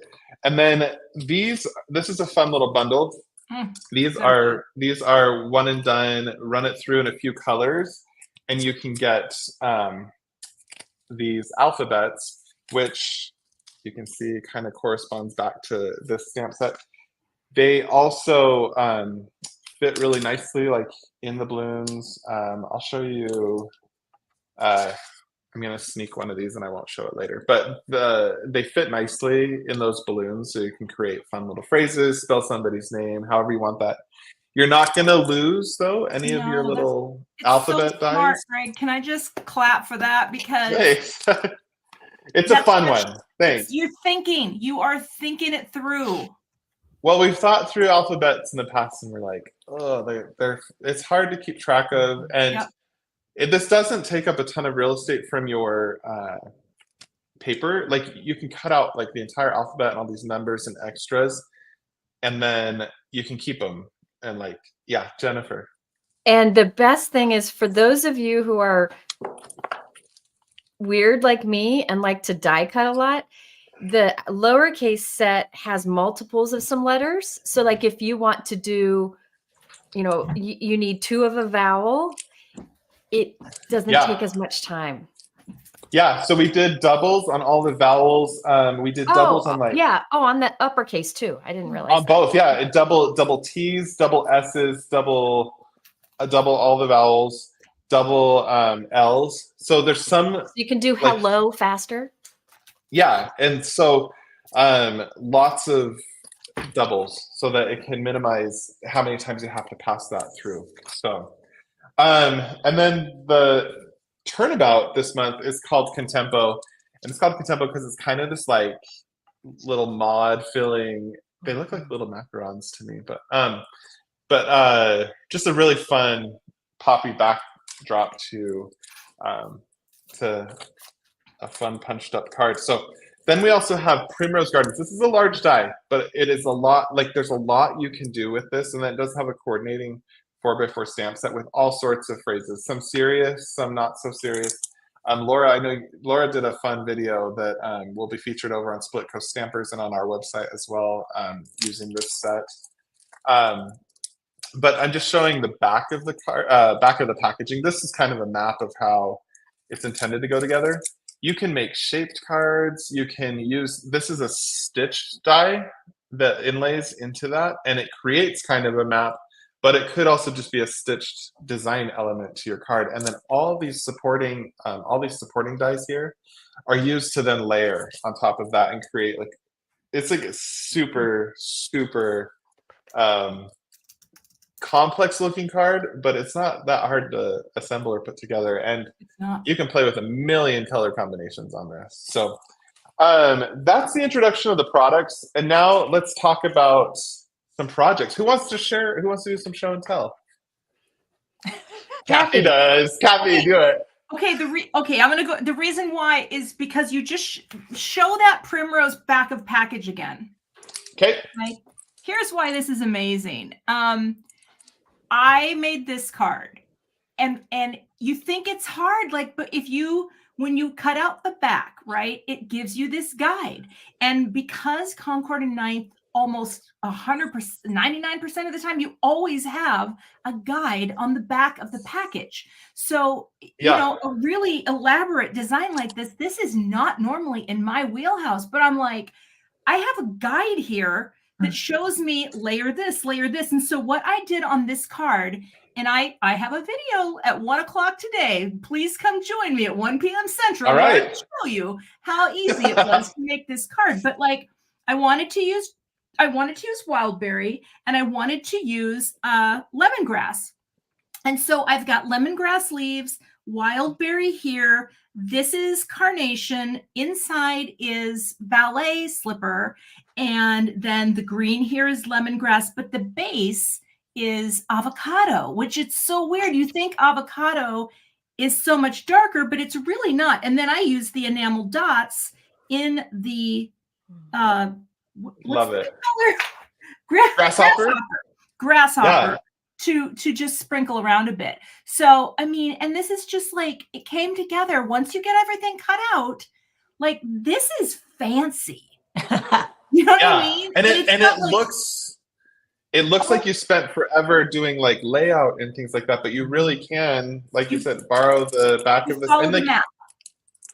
And then this is a fun little bundle. These are one and done, run it through in a few colors, and you can get these alphabets, which you can see kind of corresponds back to this stamp set. They also fit really nicely, like in the balloons. I'll show you. I'm gonna sneak one of these, and I won't show it later. But they fit nicely in those balloons, so you can create fun little phrases, spell somebody's name, however you want that. You're not gonna lose though any of your little alphabet so smart, dice. Greg. Can I just clap for that because it's a fun one. Thanks. You are thinking it through. Well, we've thought through alphabets in the past, and we're like, oh, they're it's hard to keep track of, and this doesn't take up a ton of real estate from your paper. Like you can cut out like the entire alphabet and all these numbers and extras, and then you can keep them. And like, yeah, Jennifer. And the best thing is for those of you who are weird like me and like to die cut a lot, the lowercase set has multiples of some letters. So like if you want to do, you need 2 of a vowel, it doesn't take as much time. Yeah, so we did doubles on all the vowels. We did doubles on like on the uppercase too. I didn't realize on both. Yeah, double T's, double S's, double all the vowels, double L's. So there's some. You can do hello faster. Yeah, and so lots of doubles so that it can minimize how many times you have to pass that through. So, and then the Turnabout this month is called Contempo, and it's called Contempo because it's kind of this like little mod filling. They look like little macarons to me, but just a really fun poppy backdrop to a fun punched up card. So then we also have Primrose Gardens. This is a large die, but it is a lot. Like there's a lot you can do with this, and then it does have a coordinating 4x4 stamp set with all sorts of phrases, some serious, some not so serious. Laura, I know Laura did a fun video that will be featured over on Split Coast Stampers and on our website as well, using this set. But I'm just showing the back of the card, back of the packaging. This is kind of a map of how it's intended to go together. You can make shaped cards. You can use, this is a stitched die that inlays into that, and it creates kind of a map. But it could also just be a stitched design element to your card. And then all these supporting dies here are used to then layer on top of that and create like, it's like a super, super complex looking card, but it's not that hard to assemble or put together. And you can play with a million color combinations on this. So that's the introduction of the products. And now let's talk about some projects. Who wants to share? Who wants to do some show and tell? Kathy does. Kathy, do it. Okay. I'm gonna go. The reason why is because you just show that Primrose back of package again. Okay. Right? Here's why this is amazing. I made this card, and you think it's hard, like, but when you cut out the back, right, it gives you this guide, and because Concord and Ninth almost 100%, 99% of the time, you always have a guide on the back of the package. So, a really elaborate design like this is not normally in my wheelhouse, but I'm like, I have a guide here that shows me layer this. And so what I did on this card, and I have a video at 1:00 today. Please come join me at 1 p.m. Central. All right. I'll show you how easy it was to make this card. But like, I wanted to use wildberry, and I wanted to use lemongrass. And so I've got lemongrass leaves, wildberry here. This is carnation. Inside is ballet slipper. And then the green here is lemongrass, but the base is avocado, which it's so weird. You think avocado is so much darker, but it's really not. And then I use the enamel dots in the love it. Grasshopper to just sprinkle around a bit. So, I mean, and this is just like, it came together. Once you get everything cut out, like this is fancy. You know what I mean? And it looks like you spent forever doing like layout and things like that, but you really can, like you said, borrow the back of this and the map.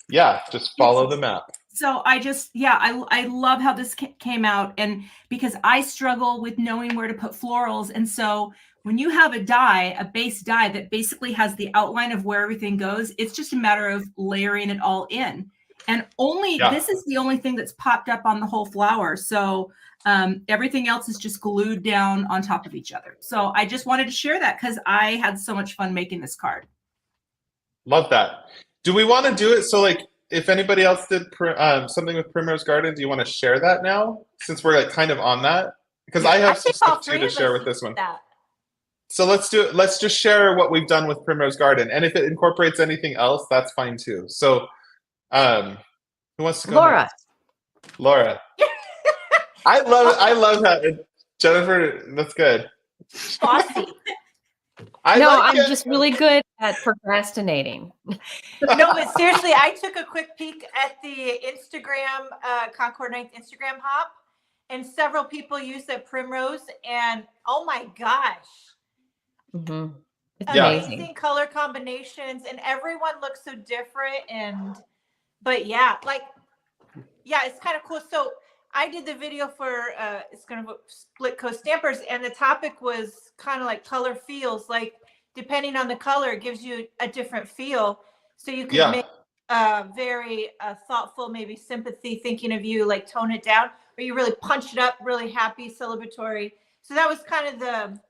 Yeah, just follow the map. So I love how this came out, and because I struggle with knowing where to put florals. And so when you have a base die that basically has the outline of where everything goes, it's just a matter of layering it all in. And this is the only thing that's popped up on the whole flower. So everything else is just glued down on top of each other. So I just wanted to share that because I had so much fun making this card. Love that. Do we want to do it? So like, if anybody else did something with Primrose Gardens, do you want to share that now? Since we're like kind of on that, because I have some stuff too to share with this one. So let's do it. Let's just share what we've done with Primrose Garden, and if it incorporates anything else, that's fine too. So, who wants to go? Laura. Next? Laura. I love that. Jennifer, that's good. Bossy. I'm just really good at procrastinating. No, but seriously, I took a quick peek at the Instagram, Concord 9th Instagram hop, and several people used the Primrose, and oh my gosh. Mm-hmm. It's amazing color combinations, and everyone looks so different. But yeah, it's kind of cool. So I did the video for it's kind of Split Coast Stampers, and the topic was kind of like color feels. Like depending on the color, it gives you a different feel. So you can make very thoughtful, maybe sympathy, thinking of you, like tone it down, or you really punch it up, really happy, celebratory. So that was kind of the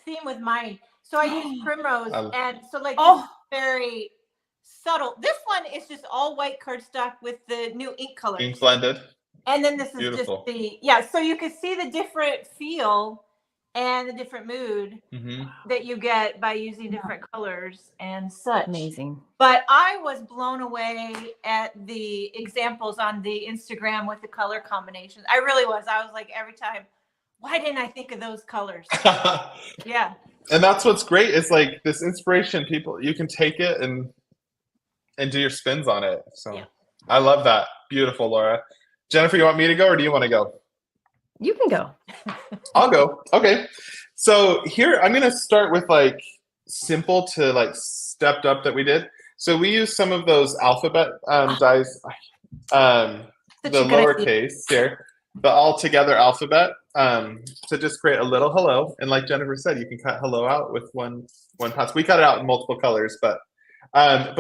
theme with mine. So I used Primrose, and so like very subtle. This one is just all white cardstock with the new ink colors. Ink blended. And then this is beautiful. Just so you can see the different feel and the different mood that you get by using different colors and such. Amazing. But I was blown away at the examples on the Instagram with the color combinations. I really was. I was like, every time, why didn't I think of those colors? Yeah. And that's what's great is like this inspiration, you can take it and do your spins on it. So I love that. Beautiful, Laura. Jennifer, you want me to go or do you want to go? You can go. I'll go. Okay. So here, I'm going to start with like simple to like stepped up that we did. So we used some of those alphabet dies, the lowercase here, the all together alphabet to just create a little hello. And like Jennifer said, you can cut hello out with one pass. We cut it out in multiple colors, but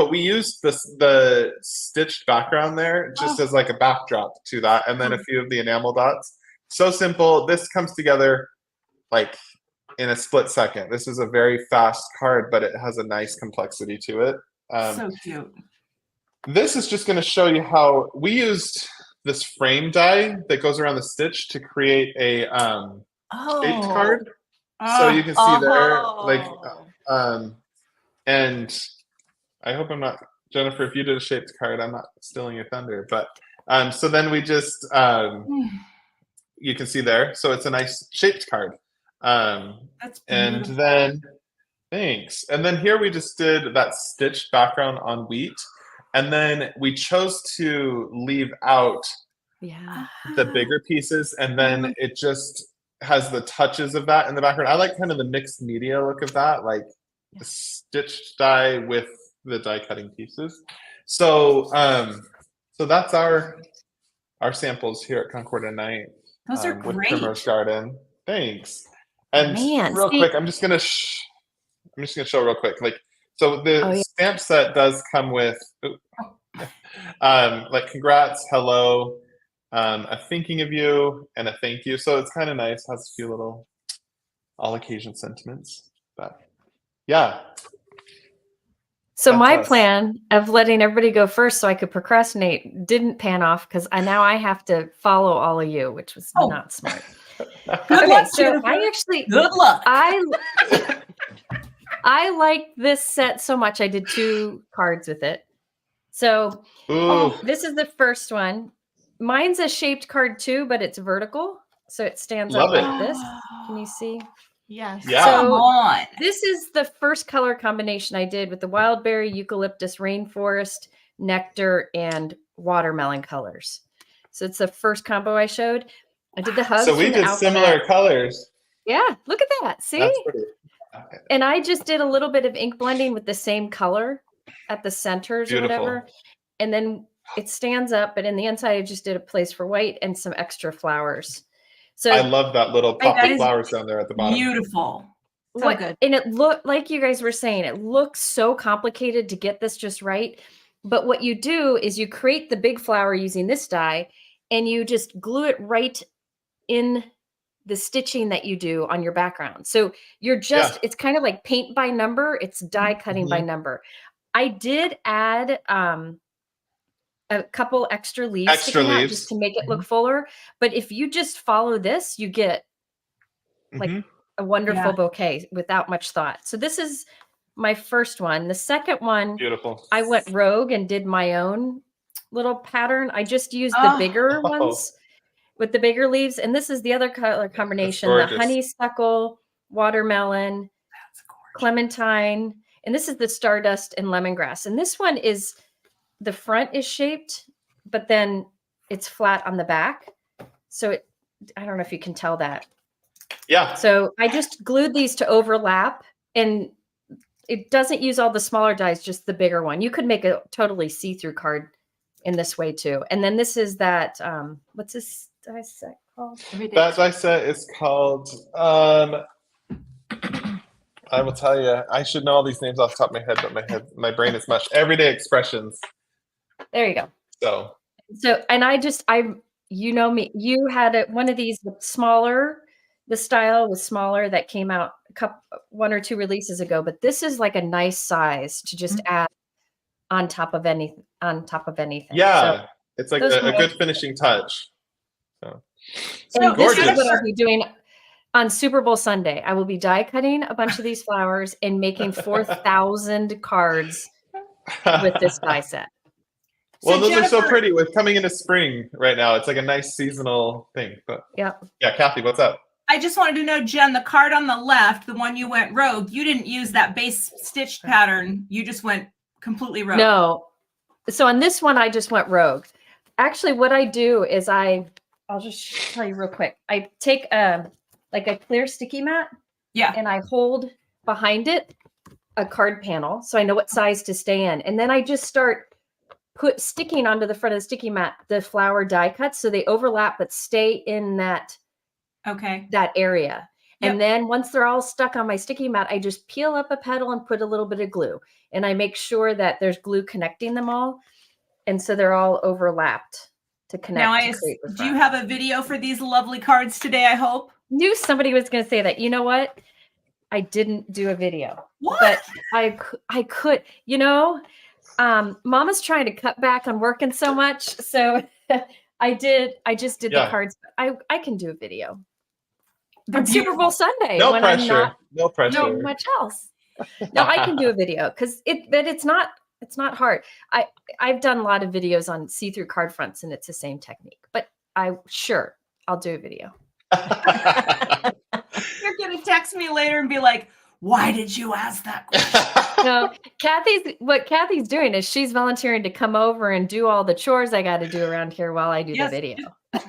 we used the stitched background there just as like a backdrop to that, and then a few of the enamel dots. So simple. This comes together like in a split second. This is a very fast card, but it has a nice complexity to it. So cute. This is just going to show you how we used this frame die that goes around the stitch to create a shaped card. So you can see there, like, and I hope I'm not, Jennifer, if you did a shaped card, I'm not stealing your thunder, but so then we just, you can see there. So it's a nice shaped card. That's beautiful. And then, thanks. And then here we just did that stitched background on wheat. And then we chose to leave out the bigger pieces. And then it just has the touches of that in the background. I like kind of the mixed media look of that, like the stitched die with the die cutting pieces. So so that's our samples here at Concord and Night. Those are great. With Primrose Garden. Thanks. And real quick, I'm just gonna show real quick. Like, so the stamp set does come with like congrats, hello, a thinking of you, and a thank you. So it's kind of nice. Has a few little all occasion sentiments. But yeah. So my plan of letting everybody go first so I could procrastinate didn't pan off because now I have to follow all of you, which was not smart. Good luck, so I actually good luck. I like this set so much. I did 2 cards with it. So this is the first one. Mine's a shaped card too, but it's vertical. So it stands up like this. Can you see? Yes. Yeah. So come on. This is the first color combination I did with the wild berry, eucalyptus, rainforest, nectar, and watermelon colors. So it's the first combo I showed. I did the hugs. So we did similar colors. Yeah, look at that. See? That's pretty. Okay. And I just did a little bit of ink blending with the same color at the centers or whatever. And then it stands up, but in the inside, I just did a place for white and some extra flowers. So I love that little poppy flowers down there at the bottom. Beautiful. So good. And it looked like you guys were saying, it looks so complicated to get this just right. But what you do is you create the big flower using this die, and you just glue it right in the stitching that you do on your background. So you're just, it's kind of like paint by number. It's die cutting by number. I did add a couple extra leaves sticking out just to make it look fuller. But if you just follow this, you get like a wonderful bouquet without much thought. So this is my first one. The second one, beautiful. I went rogue and did my own little pattern. I just used the bigger ones with the bigger leaves. And this is the other color combination, the honeysuckle, watermelon, clementine. And this is the stardust and lemongrass. And this one is, the front is shaped, but then it's flat on the back. So it, I don't know if you can tell that. Yeah. So I just glued these to overlap, and it doesn't use all the smaller dies, just the bigger one. You could make a totally see-through card in this way too. And then this is that, what's this die set called? That die set is called, I will tell you, I should know all these names off the top of my head, but my brain is mush. Everyday Expressions. There you go. So, and you know me, you had one of these with smaller, the style was smaller that came out one or two releases ago, but this is like a nice size to just add on top of anything. Yeah. So it's like a good finishing touch. So this is what I'll be doing on Super Bowl Sunday. I will be die cutting a bunch of these flowers and making 4,000 cards with this die set. Well, those are so pretty with coming into spring right now. It's like a nice seasonal thing. But yeah, Kathy, what's up? I just wanted to know, Jen, the card on the left, the one you went rogue, you didn't use that base stitched pattern. You just went completely rogue. No. So on this one, I just went rogue. Actually, what I do is I'll just tell you real quick. I take like a clear sticky mat. Yeah. And I hold behind it a card panel so I know what size to stay in. And then I just start sticking onto the front of the sticky mat the flower die cuts so they overlap but stay in that area. Yep. And then once they're all stuck on my sticky mat, I just peel up a petal and put a little bit of glue, and I make sure that there's glue connecting them all, and so they're all overlapped to connect. Now, do you have a video for these lovely cards today? I hope. Knew somebody was going to say that. You know what? I didn't do a video. What? But I could. You know, Mama's trying to cut back on working so much, so I just did the cards. I can do a video on Super Bowl Sunday. No pressure. No pressure. No much else. No, I can do a video because it's not hard. I've done a lot of videos on see-through card fronts, and it's the same technique. But I'll do a video. You're gonna text me later and be like, "Why did you ask that question?" No, what Kathy's doing is she's volunteering to come over and do all the chores I got to do around here while I do the video.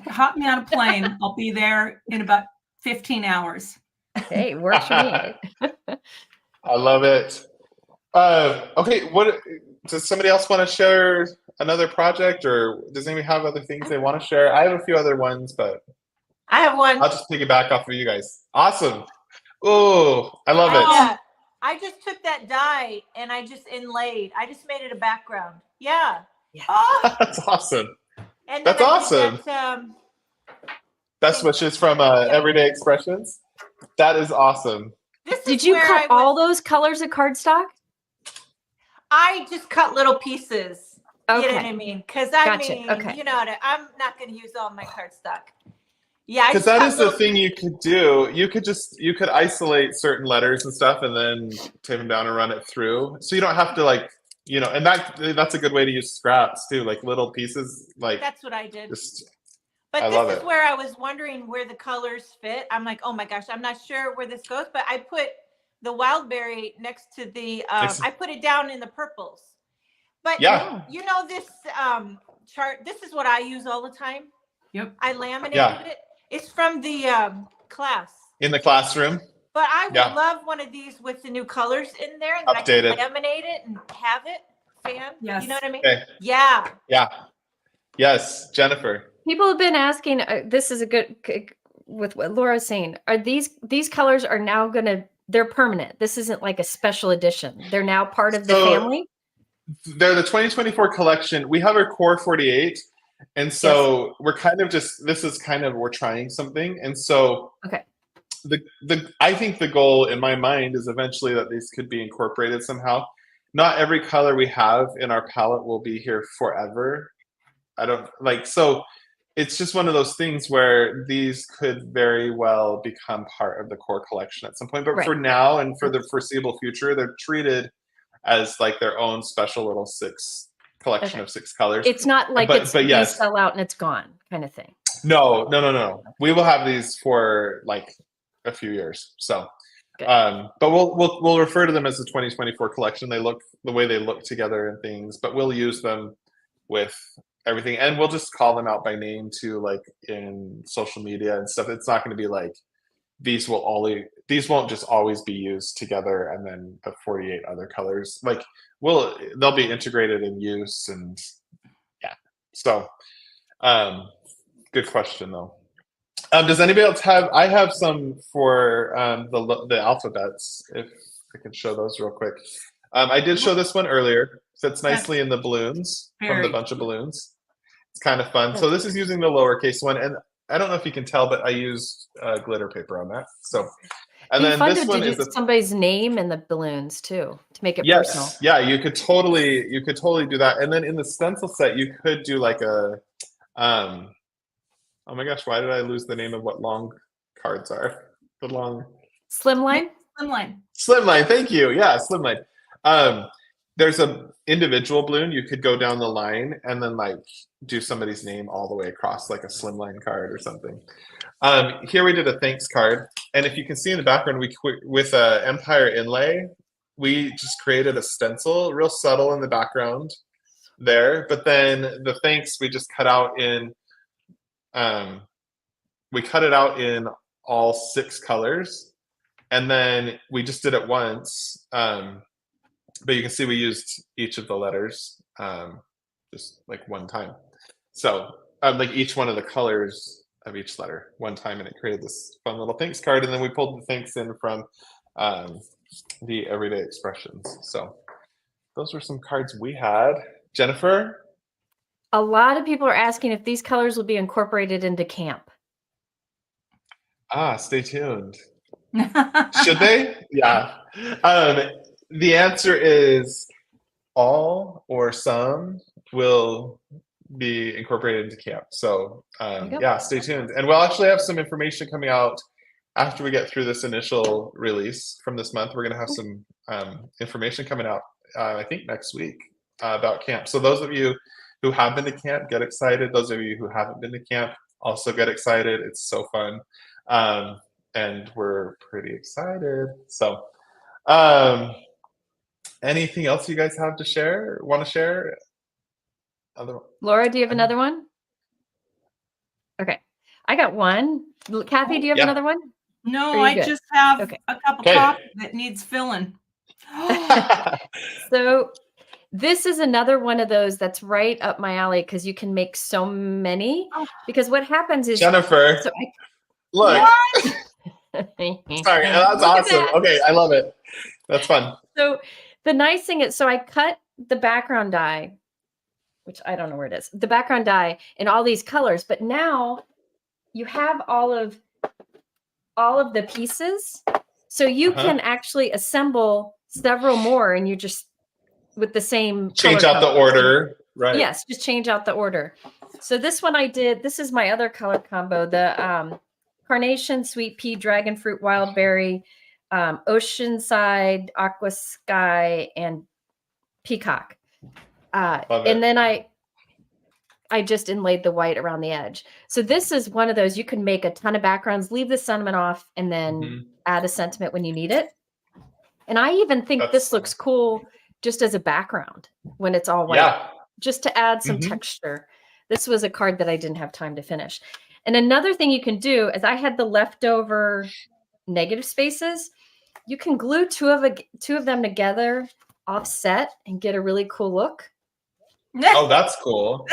Hop me on a plane. I'll be there in about 15 hours. Hey, works for me. I love it. Okay, what does somebody else want to share another project, or does anybody have other things they want to share? I have a few other ones, but I have one. I'll just piggyback off of you guys. Awesome. Oh, I love it. Yeah. I just took that die and I just inlaid. I just made it a background. Yeah. Oh, that's awesome. And that's awesome. That's which is from Everyday Expressions. That is awesome. Did you cut all those colors of cardstock? I just cut little pieces. Okay. You know what I mean? Because you know, I'm not going to use all my cardstock. Yeah, because that is the thing you could do. You could isolate certain letters and stuff, and then tape them down and run it through. So you don't have to and that's a good way to use scraps too, like little pieces. Like that's what I did. But this is where I was wondering where the colors fit. I'm like, oh my gosh, I'm not sure where this goes, but I put the wildberry next to the. I put it down in the purples. But you know this chart. This is what I use all the time. Yep. I laminated it. It's from the class. In the classroom. But I would love one of these with the new colors in there, and then I can laminate it and have it. Yes. You know what I mean? Okay. Yeah. Yeah. Yes, Jennifer. People have been asking. This is a good with what Laura's saying. Are these colors are now going to they're permanent. This isn't like a special edition. They're now part of the So- family. They're the 2024 collection. We have our core 48. And so we're kind of we're trying something. And so Okay. I think the goal in my mind is eventually that these could be incorporated somehow. Not every color we have in our palette will be here forever. So it's just one of those things where these could very well become part of the core collection at some point. But for now and for the foreseeable future, they're treated as like their own special little collection of 6 colors. It's not like but yes, sell out and it's gone kind of thing. No. We will have these for like a few years. So, but we'll refer to them as the 2024 collection. They look the way they look together and things, but we'll use them with everything, and we'll just call them out by name too, like in social media and stuff. It's not going to be like these won't just always be used together and then the 48 other colors. Like they'll be integrated in use, and so good question though. Does anybody else have? I have some for the alphabets. If I can show those real quick. I did show this one earlier. Fits nicely in the balloons from the bunch of balloons. It's kind of fun. So this is using the lowercase one, and I don't know if you can tell, but I used glitter paper on that. So, and then this one is somebody's name in the balloons too to make it personal. Yeah, you could totally do that. And then in the stencil set, you could do like a oh my gosh, why did I lose the name of what long cards are? The long Slimline? Slimline, thank you. Yeah, Slimline. There's a individual balloon. You could go down the line and then like do somebody's name all the way across, like a Slimline card or something. Here we did a thanks card. And if you can see in the background, with Empire Inlay, we just created a stencil, real subtle in the background there. But then the thanks, we just cut out in we cut it out in all 6 colors, and then we just did it once. But you can see we used each of the letters just like one time. So like each one of the colors of each letter one time, and it created this fun little thanks card. And then we pulled the thanks in from the everyday expressions. So those were some cards we had. Jennifer? A lot of people are asking if these colors will be incorporated into camp. Stay tuned. Should they? Yeah. The answer is all or some will be incorporated into camp. So stay tuned. And we'll actually have some information coming out after we get through this initial release from this month. We're going to have some information coming out, I think next week, about camp. So those of you who have been to camp, get excited. Those of you who haven't been to camp, also get excited. It's so fun. And we're pretty excited. So anything else you guys have to share, want to share? Laura, do you have another one? Okay. I got one. Kathy, do you have another one? No, I just have a cup of coffee that needs filling. So this is another one of those that's right up my alley because you can make so many. Because what happens is Jennifer, look. Sorry, that's awesome. That. Okay, I love it. That's fun. So the nice thing is, so I cut the background die, which I don't know where it is, the background die in all these colors, but now you have all of the pieces. So you can actually assemble several more, and you just with the same change out the order, right? Yes, just change out the order. So this one I did, this is my other color combo, the Carnation, Sweet Pea, Dragon Fruit, Wild Berry, Oceanside, Aqua Sky, and Peacock. And then I just inlaid the white around the edge. So this is one of those, you can make a ton of backgrounds, leave the sentiment off, and then add a sentiment when you need it. And I even think this looks cool just as a background when it's all white, just to add some texture. This was a card that I didn't have time to finish. And another thing you can do is I had the leftover negative spaces. You can glue two of them together offset and get a really cool look. Oh, that's cool.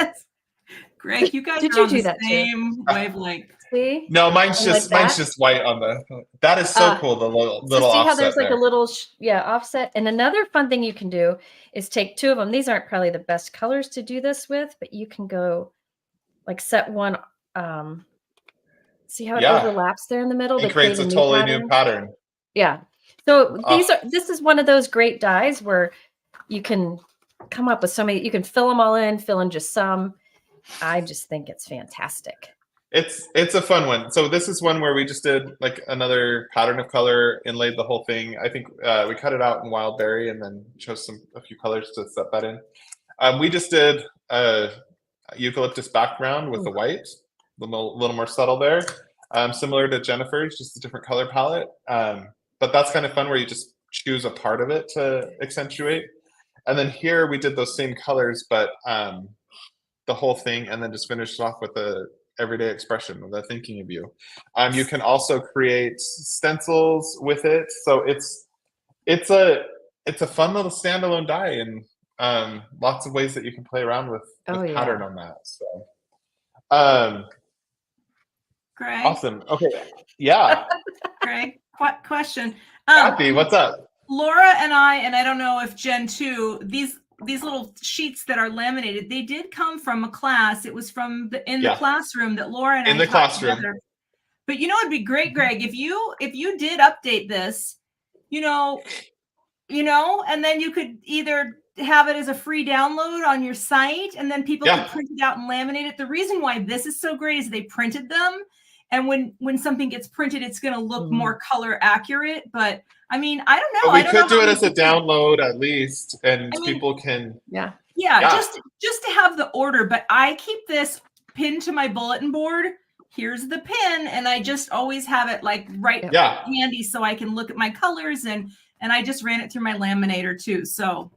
Greg, you guys Did are you on do the that same wavelength. See? No, mine's And like just white on the. That is so cool. The little so see how there's offset like there. a little offset. And another fun thing you can do is take two of them. These aren't probably the best colors to do this with, but you can go like set one. See how it overlaps there in the middle? It creates a totally new pattern. Yeah. So this is one of those great dies where you can come up with so many. You can fill them all in, fill in just some. I just think it's fantastic. It's a fun one. So this is one where we just did like another pattern of color, inlaid the whole thing. I think we cut it out in wild berry and then chose a few colors to set that in. We just did a eucalyptus background with the white, a little more subtle there. Similar to Jennifer's, just a different color palette. But that's kind of fun where you just choose a part of it to accentuate. And then here we did those same colors, but the whole thing, and then just finished off with a everyday expression of the thinking of you. You can also create stencils with it. So it's a fun little standalone die, and lots of ways that you can play around with pattern on that. So Greg. Awesome. Okay. Yeah. Greg, question. Kathy, what's up? Laura and I don't know if Jen too, these little sheets that are laminated, they did come from a class. It was from the classroom that Laura and I taught together. But you know, it'd be great, Greg, if you did update this, you know, and then you could either have it as a free download on your site, and then people could print it out and laminate it. The reason why this is so great is they printed them. And when something gets printed, it's going to look more color accurate. But I mean, I don't know. But we could do it as a download at least, and people can. Yeah. Just to have the order. But I keep this pinned to my bulletin board. Here's the pin, and I just always have it like handy so I can look at my colors, and I just ran it through my laminator too. So.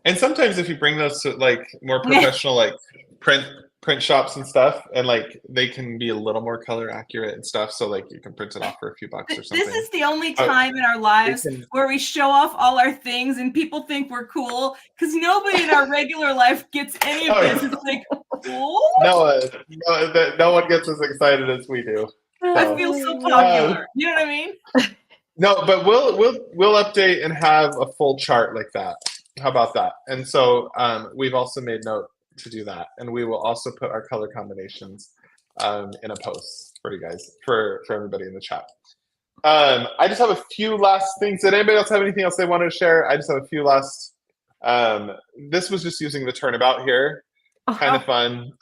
And sometimes if you bring those to like more professional like print shops and stuff, and like they can be a little more color accurate and stuff, so like you can print it off for a few bucks or something. This is the only time in our lives where we show off all our things and people think we're cool, because nobody in our regular life gets any of this. It's like, no one gets as excited as we do. So. I feel so popular. You know what I mean? No, but we'll update and have a full chart like that. How about that? And so we've also made note to do that, and we will also put our color combinations in a post for you guys, for everybody in the chat. I just have a few last things. Did anybody else have anything else they wanted to share? I just have a few last. This was just using the Turnabout here, kind of fun.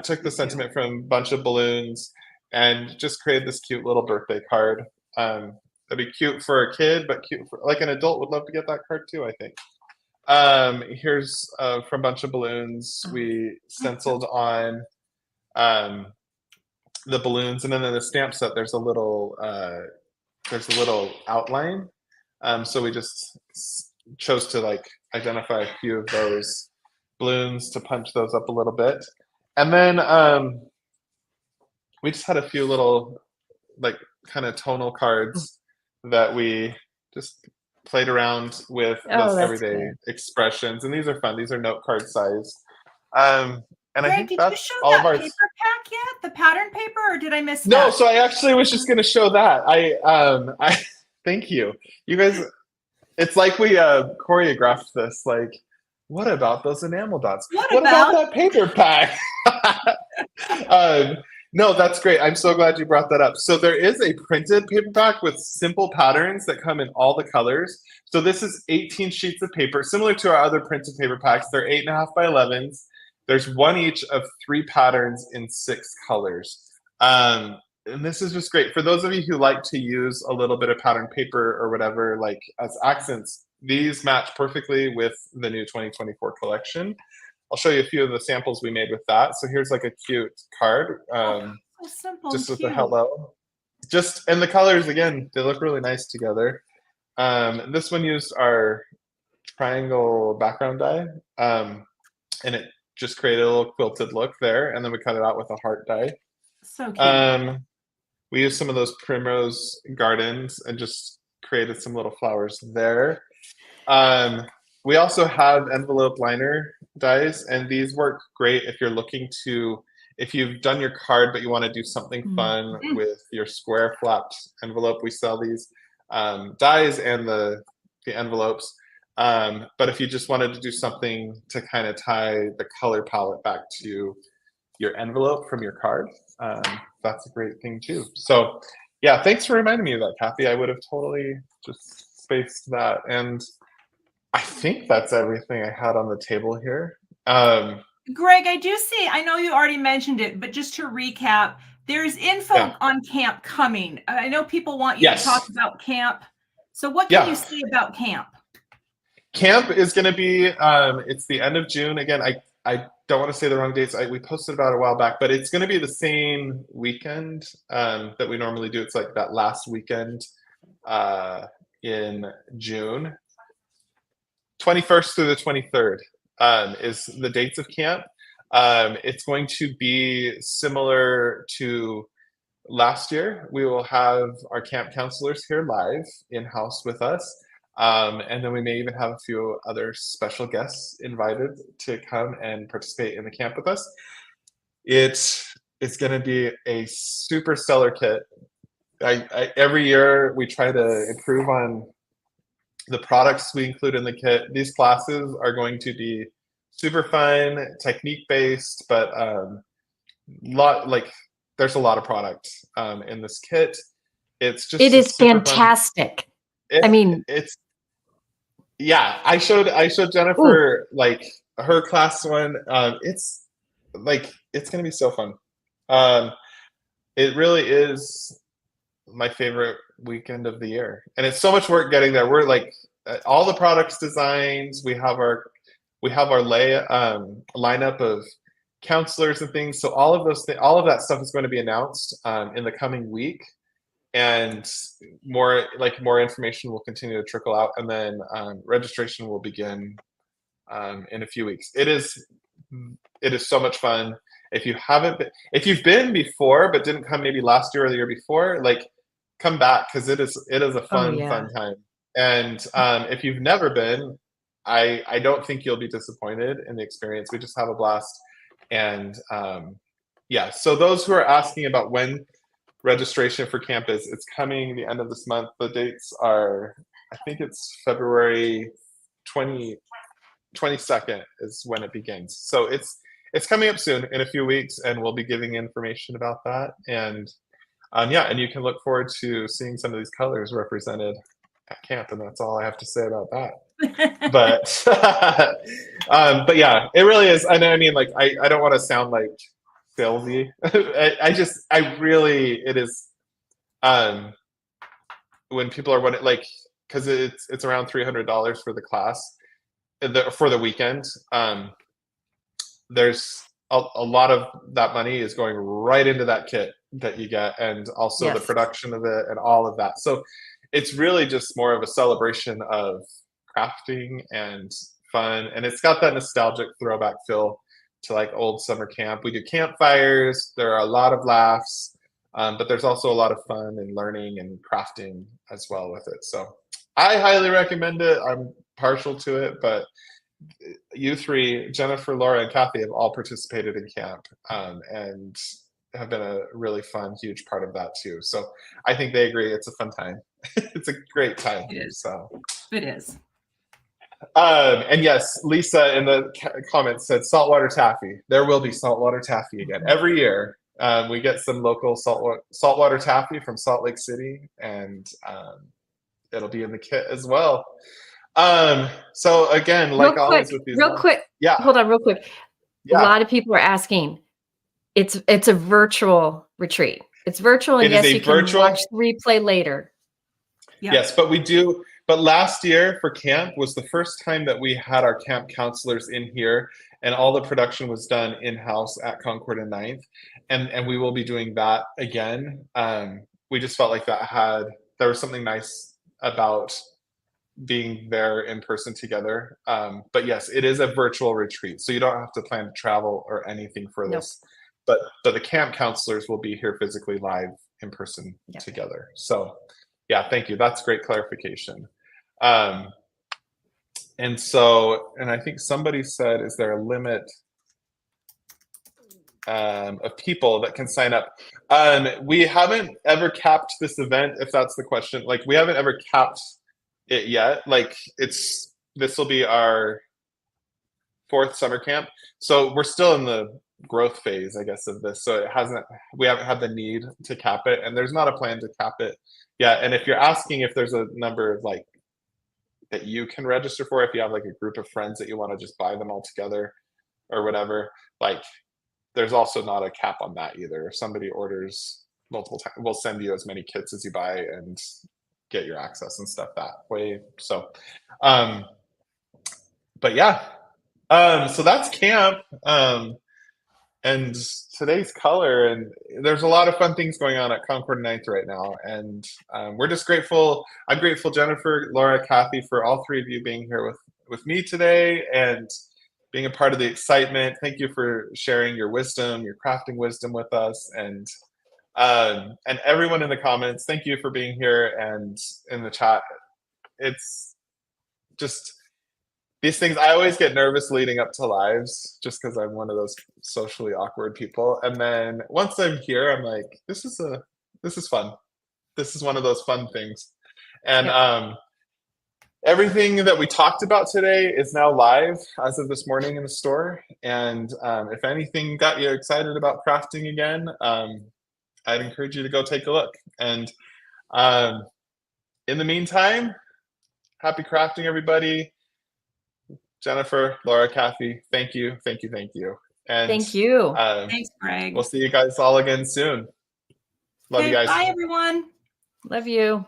Took the sentiment from a bunch of balloons and just created this cute little birthday card. That'd be cute for a kid, but cute for like an adult would love to get that card too, I think. Here's from a bunch of balloons. We stenciled on the balloons, and then in the stamp set there's a little outline. So we just chose to like identify a few of those balloons to punch those up a little bit, and then we just had a few little like kind of tonal cards that we just played around with those everyday expressions, and these are fun. These are note card size. And Greg, I think that's all of our paper pack yet? The pattern paper, or did I miss that? No, so I actually was just going to show that. I thank you. You guys, it's like we choreographed this. Like, what about those enamel dots? What about that paper pack? No, that's great. I'm so glad you brought that up. So there is a printed paperback with simple patterns that come in all the colors. So this is 18 sheets of paper, similar to our other printed paper packs. They're 8.5 by 11s. There's one each of 3 patterns in 6 colors. And this is just great. For those of you who like to use a little bit of pattern paper or whatever, like as accents, these match perfectly with the new 2024 collection. I'll show you a few of the samples we made with that. So here's like a cute card, so simple, just with the hello. And the colors, again, they look really nice together. This one used our triangle background die, and it just created a little quilted look there. And then we cut it out with a heart die. So cute. We used some of those Primrose Gardens and just created some little flowers there. We also have envelope liner dies, and these work great if you're looking to if you've done your card but you want to do something fun with your square flapped envelope, we sell these dies and the envelopes. But if you just wanted to do something to kind of tie the color palette back to your envelope from your card, that's a great thing too. So yeah, thanks for reminding me of that, Kathy. I would have totally just spaced that. And I think that's everything I had on the table here. Greg, I do see, I know you already mentioned it, but just to recap, there's info on camp coming. I know people want you to talk about camp. So what can you say about camp? Camp is going to be, it's the end of June. Again, I don't want to say the wrong dates. We posted about a while back, but it's going to be the same weekend that we normally do. It's like that last weekend in June. 21st through the 23rd is the dates of camp. It's going to be similar to last year. We will have our camp counselors here live in-house with us. And then we may even have a few other special guests invited to come and participate in the camp with us. It's going to be a super stellar kit. Every year we try to improve on the products we include in the kit. These classes are going to be super fun, technique based, but there's a lot of product in this kit. It's just it is fantastic. It's I showed Jennifer like her class one. It's gonna be so fun. It really is my favorite weekend of the year, and it's so much work getting there. We're like all the products designs. We have our lineup of counselors and things. So all of that stuff is going to be announced in the coming week, and more information will continue to trickle out, and then registration will begin in a few weeks. It is so much fun. If you've been before but didn't come maybe last year or the year before, like come back, because it is a fun time. And if you've never been, I don't think you'll be disappointed in the experience. We just have a blast. And so those who are asking about when registration for camp is, it's coming the end of this month. The dates are, I think it's February 22nd is when it begins. So it's coming up soon in a few weeks, and we'll be giving information about that. And and you can look forward to seeing some of these colors represented at camp, and that's all I have to say about that. But yeah, it really is. I know. I mean, like, I don't want to sound like salesy. It is. When people are because it's around $300 for the class, for the weekend. There's a lot of that money is going right into that kit that you get, and also the production of it and all of that. So it's really just more of a celebration of crafting and fun, and it's got that nostalgic throwback feel to like old summer camp. We do campfires. There are a lot of laughs, but there's also a lot of fun and learning and crafting as well with it. So I highly recommend it. I'm partial to it, but you three, Jennifer, Laura, and Kathy, have all participated in camp and have been a really fun, huge part of that too. So I think they agree it's a fun time. It's a great time. It is. So it is. And yes, Lisa in the comments said saltwater taffy. There will be saltwater taffy again every year. We get some local saltwater taffy from Salt Lake City, and it'll be in the kit as well. So again, like always with these, real quick. Hold on, real quick. A lot of people are asking. It's a virtual retreat. It's virtual, and yes, you can watch the replay later. Yes, but we do. But last year for camp was the first time that we had our camp counselors in here, and all the production was done in-house at Concord and 9th. And we will be doing that again. We just felt like there was something nice about being there in person together. But yes, it is a virtual retreat, so you don't have to plan to travel or anything for this. But the camp counselors will be here physically live in person together. So yeah, thank you. That's great clarification. And I think somebody said, is there a limit of people that can sign up. We haven't ever capped this event, if that's the question. Like, we haven't ever capped it yet. Like, this will be our 4th summer camp, so we're still in the growth phase, I guess, of this. So we haven't had the need to cap it, and there's not a plan to cap it yet. And if you're asking if there's a number of like that you can register for, if you have like a group of friends that you want to just buy them all together or whatever, like, there's also not a cap on that either. If somebody orders multiple times, we'll send you as many kits as you buy and get your access and stuff that way. So, but yeah, so that's camp. And today's color, and there's a lot of fun things going on at Concord 9th right now. And we're just grateful. I'm grateful, Jennifer, Laura, Kathy, for all 3 of you being here with me today and being a part of the excitement. Thank you for sharing your wisdom, your crafting wisdom with us. And everyone in the comments, thank you for being here and in the chat. It's just these things. I always get nervous leading up to lives just because I'm one of those socially awkward people. And then once I'm here, I'm like, this is fun. This is one of those fun things. And everything that we talked about today is now live as of this morning in the store. And if anything got you excited about crafting again, I'd encourage you to go take a look. And in the meantime, happy crafting, everybody. Jennifer, Laura, Kathy, thank you. And Thank you. Thanks, Greg. We'll see you guys all again soon. Love you guys. Bye, everyone. Love you.